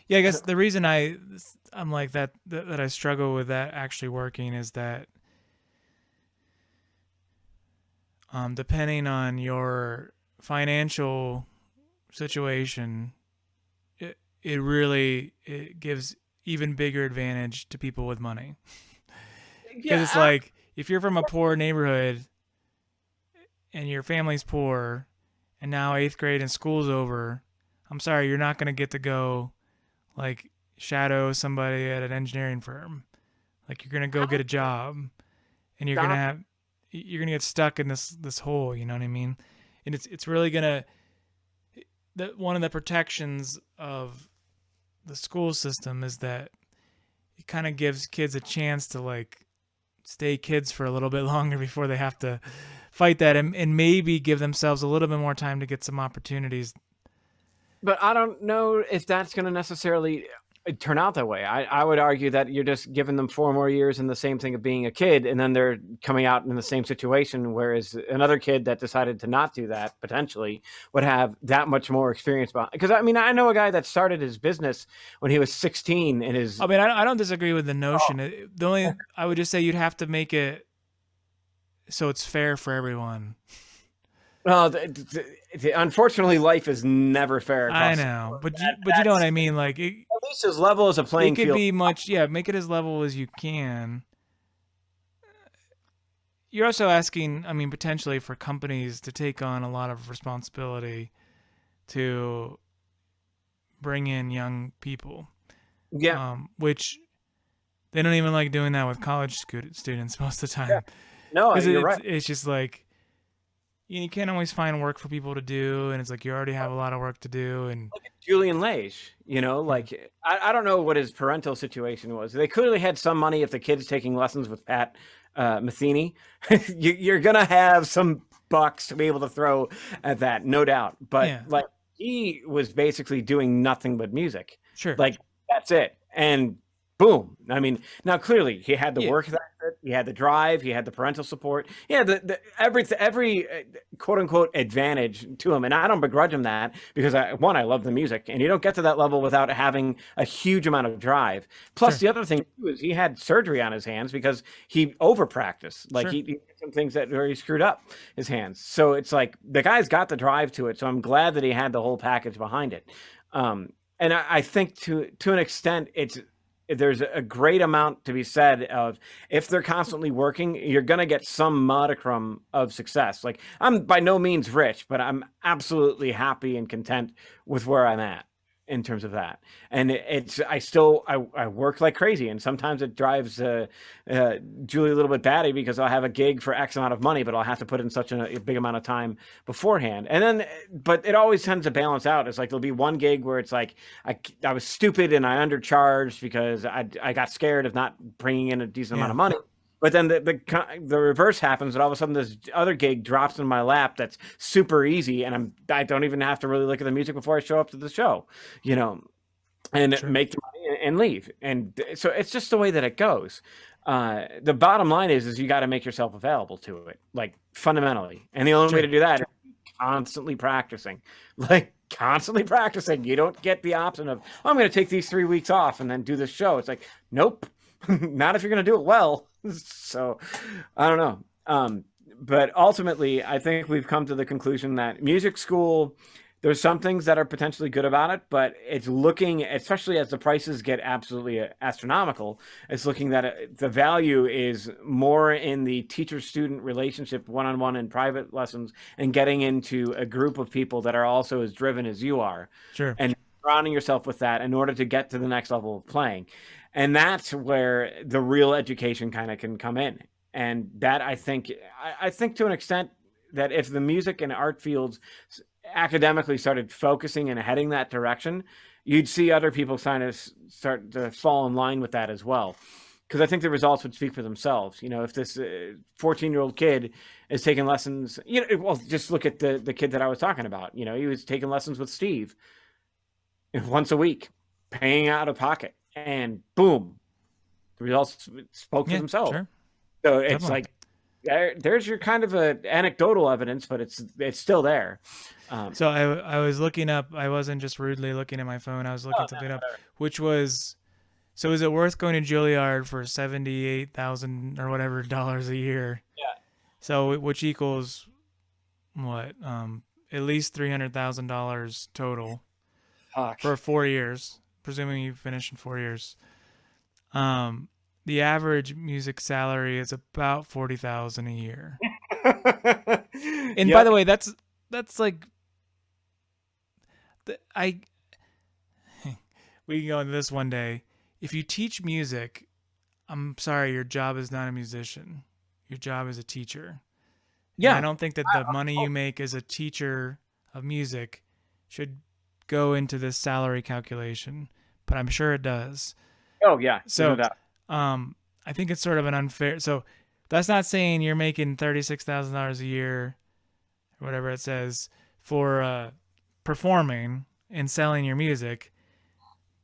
Yeah, I guess the reason I'm like that I struggle with that actually working is that depending on your financial situation, it gives even bigger advantage to people with money. Because it's like, if you're from a poor neighborhood and your family's poor and now 8th grade and school's over, I'm sorry, you're not going to get to go like shadow somebody at an engineering firm. Like, you're going to go get a job, and you're going to get stuck in this hole, you know what I mean? And it's really going to, one of the protections of the school system is that it kind of gives kids a chance to like stay kids for a little bit longer before they have to fight that, and maybe give themselves a little bit more time to get some opportunities. But I don't know if that's going to necessarily turn out that way. I would argue that you're just giving them 4 more years in the same thing of being a kid, and then they're coming out in the same situation, whereas another kid that decided to not do that potentially would have that much more experience. Because, I mean, I know a guy that started his business when he was 16 and his... I mean, I don't disagree with the notion. The only, I would just say you'd have to make it so it's fair for everyone. Well, unfortunately, life is never fair. I know, but you know what I mean. Like, at least as level as a playing field. It could be much, make it as level as you can. You're also asking, I mean, potentially for companies to take on a lot of responsibility to bring in young people. Yeah. Which they don't even like doing that with college students most of the time. Yeah. No, you're right. It's just like, you can't always find work for people to do, and it's like you already have a lot of work to do. And look at Julian Leish, like I don't know what his parental situation was. They clearly had some money if the kid's taking lessons with Pat Metheny. You're gonna have some bucks to be able to throw at that, no doubt. But like, he was basically doing nothing but music. Sure, like that's it, and boom. I mean, now clearly he had the work ethic, he had the drive, he had the parental support, every quote unquote advantage to him, and I don't begrudge him that, because I love the music, and you don't get to that level without having a huge amount of drive. Plus, the other thing too is he had surgery on his hands because he over practiced. Like he did some things where he screwed up his hands. So it's like the guy's got the drive to it. So I'm glad that he had the whole package behind it. And I think to an extent there's a great amount to be said of, if they're constantly working, you're going to get some modicum of success. Like, I'm by no means rich, but I'm absolutely happy and content with where I'm at in terms of that. And I work like crazy. And sometimes it drives Julie a little bit batty, because I'll have a gig for X amount of money, but I'll have to put in such a big amount of time beforehand. And then, but it always tends to balance out. It's like, there'll be one gig where it's like, I was stupid and I undercharged because I got scared of not bringing in a decent amount of money. But then the reverse happens, and all of a sudden this other gig drops in my lap that's super easy, and I don't even have to really look at the music before I show up to the show, and make the money and leave. And so it's just the way that it goes. The bottom line is you got to make yourself available to it, like, fundamentally. And the only way to do that is constantly practicing. Like, constantly practicing. You don't get the option of, I'm going to take these 3 weeks off and then do this show. It's like, nope. Not if you're going to do it well. So I don't know. But ultimately, I think we've come to the conclusion that music school, there's some things that are potentially good about it, but it's looking, especially as the prices get absolutely astronomical, it's looking that the value is more in the teacher-student relationship, one-on-one and private lessons, and getting into a group of people that are also as driven as you are. Sure. And surrounding yourself with that in order to get to the next level of playing. And that's where the real education kind of can come in. And that I think to an extent that if the music and art fields academically started focusing and heading that direction, you'd see other people kind of start to fall in line with that as well. Because I think the results would speak for themselves. You know, if this 14-year-old kid is taking lessons, you know, well, just look at the kid that I was talking about. You know, he was taking lessons with Steve once a week, paying out of pocket, and boom, the results spoke for themselves. Sure. So it's like there's your kind of a anecdotal evidence, but it's still there. So I was looking up. I wasn't just rudely looking at my phone. I was looking something up, which was, so is it worth going to Julliard for $78,000 or whatever dollars a year? Yeah. So which equals what? At least $300,000 total for 4 years, presuming you finish in 4 years. The average music salary is about $40,000 a year. And by the way, that's like, we can go into this one day. If you teach music, I'm sorry, your job is not a musician. Your job is a teacher. Yeah. And I don't think that the money you make as a teacher of music should go into this salary calculation, but I'm sure it does. Oh yeah. So, I think it's sort of an unfair. So that's not saying you're making $36,000 a year, or whatever it says, for performing and selling your music.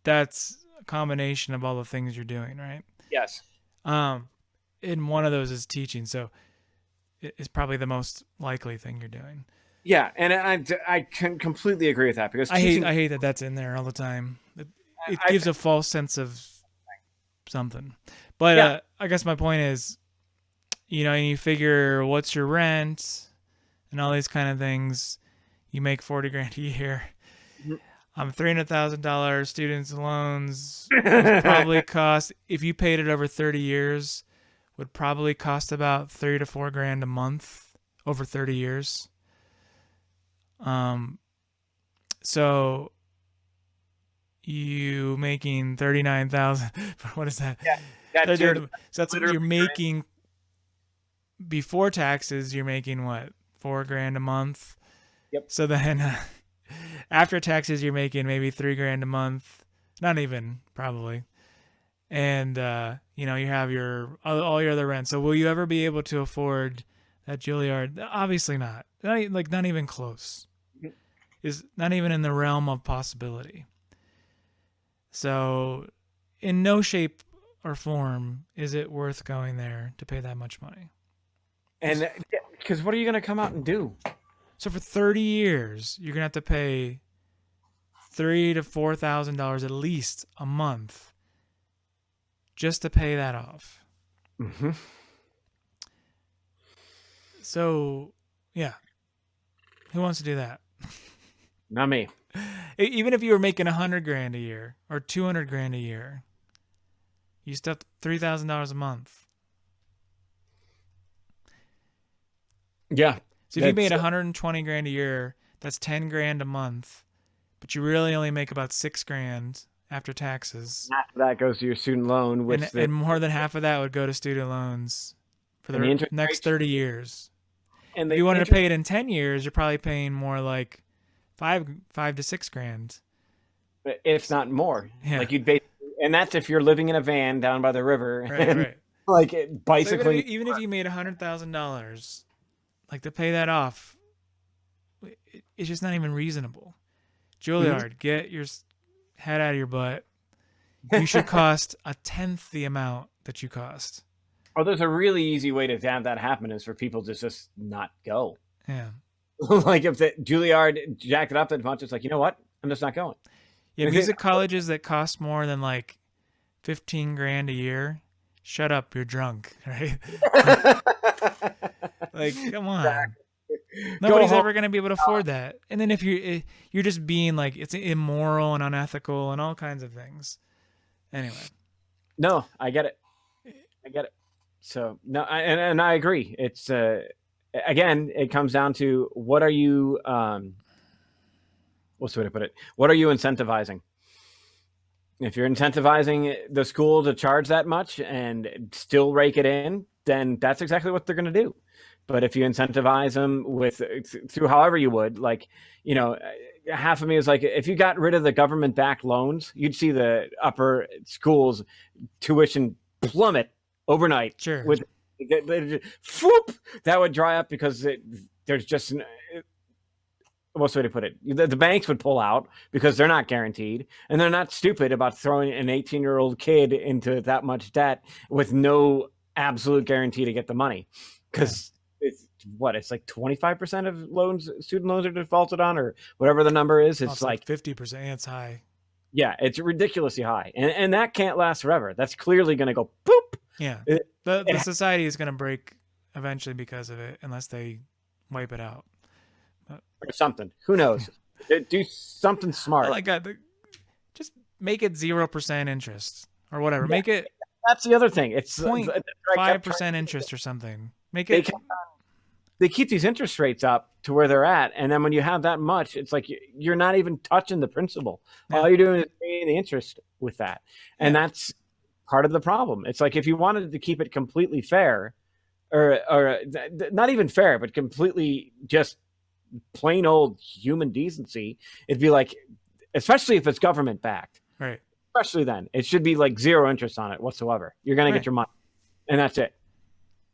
That's a combination of all the things you're doing, right? Yes. And one of those is teaching. So it's probably the most likely thing you're doing. Yeah, and I can completely agree with that, because I hate that that's in there all the time. It gives a false sense of something. But I guess my point is, you know, you figure what's your rent and all these kind of things. You make $40,000 a year. $300,000 students loans probably cost, if you paid it over 30 years, would probably cost about $3,000 to $4,000 a month over 30 years. So you making 39,000. What is that? Yeah, so that's what you're making before taxes. You're making what, $4,000 a month? Yep. So then after taxes, you're making maybe $3,000 a month. Not even, probably. And you know, you have all your other rent. So will you ever be able to afford that Julliard? Obviously not. Not even close. Is not even in the realm of possibility. So in no shape or form is it worth going there to pay that much money. And because what are you going to come out and do? So for 30 years, you're going to have to pay $3,000 to $4,000 at least a month just to pay that off. Mm-hmm. So, yeah. Who wants to do that? Not me. Even if you were making $100,000 a year or $200,000 a year, you still have $3,000 a month. Yeah. So if you made $120,000 a year, that's $10,000 a month, but you really only make about $6,000 after taxes. Half of that goes to your student loan, and more than half of that would go to student loans for the next 30 years. And if you wanted to pay it in 10 years, you're probably paying more like $5,000 to $6,000, if not more. Yeah. Like and that's if you're living in a van down by the river, right. Like bicycling. So even if you made $100,000, like to pay that off, it's just not even reasonable. Julliard, get your head out of your butt. You should cost 1/10 the amount that you cost. Oh, there's a really easy way to have that happen is for people to just not go. Yeah. Like if the Julliard jacked it up that much, it's like, you know what? I'm just not going. Yeah, music colleges that cost more than like $15,000 a year. Shut up, you're drunk, right? Like, come on. Nobody's ever going to be able to afford that. And then if you're just being like, it's immoral and unethical and all kinds of things. Anyway. No, I get it. So no, and I agree. It's again, it comes down to what are you what's the way to put it? What are you incentivizing? If you're incentivizing the school to charge that much and still rake it in, then that's exactly what they're going to do. But if you incentivize them through however you would, like, you know, half of me is like, if you got rid of the government-backed loans, you'd see the upper schools tuition plummet overnight. Sure. With that would dry up because there's just what's the way to put it? The banks would pull out because they're not guaranteed, and they're not stupid about throwing an 18-year-old kid into that much debt with no absolute guarantee to get the money. Because it's like 25% of student loans are defaulted on, or whatever the number is. It's like 50%. It's high. Yeah, it's ridiculously high, and that can't last forever. That's clearly going to go poop. Yeah, the society is going to break eventually because of it, unless they wipe it out. Or something. Who knows? Do something smart. I like that. Just make it 0% interest or whatever. Yeah. Make it. That's the other thing. It's 0.5% interest or something. Make it. They keep these interest rates up to where they're at, and then when you have that much, it's like you're not even touching the principal. Yeah. All you're doing is paying the interest with that, and that's part of the problem. It's like if you wanted to keep it completely fair, or not even fair, but completely just plain old human decency, it'd be like, especially if it's government backed, right? Especially then, it should be like zero interest on it whatsoever. You're going to get your money, and that's it.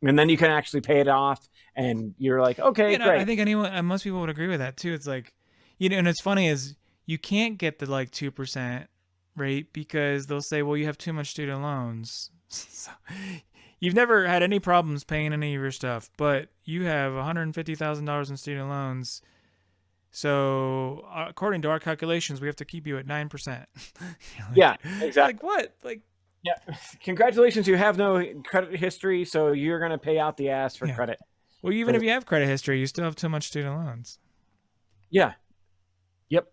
And then you can actually pay it off, and you're like, okay, great. I think most people would agree with that too. It's like, you know, and it's funny is you can't get the like 2% rate because they'll say, well, you have too much student loans. So, you've never had any problems paying any of your stuff, but you have $150,000 in student loans. So according to our calculations, we have to keep you at 9%. Like, yeah, exactly. Like what? Like, yeah. Congratulations, you have no credit history, so you're going to pay out the ass for credit. Well, even if you have credit history, you still have too much student loans. Yeah. Yep.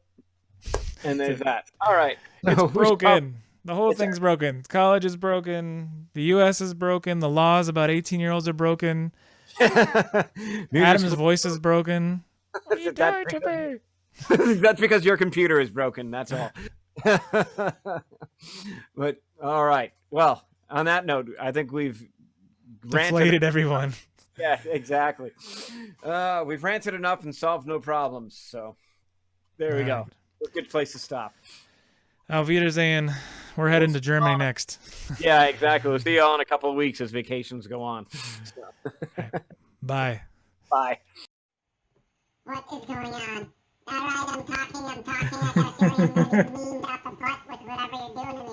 And there's that. All right. It's broken. The whole thing's broken. College is broken. The U.S. is broken. The laws about 18-year-olds are broken. Adam's voice is broken. What are you doing to me? That's because your computer is broken. That's all. But all right. Well, on that note, I think we've deflated everyone. Yeah, exactly. We've ranted enough and solved no problems. So there we go. A good place to stop. Auf Wiedersehen. We're heading to Germany next. Yeah, exactly. We'll see you all in a couple of weeks as vacations go on. Right. Bye. Bye. What is going on? All right, I'm talking. I gotta feel you mean up a butt with whatever you're doing in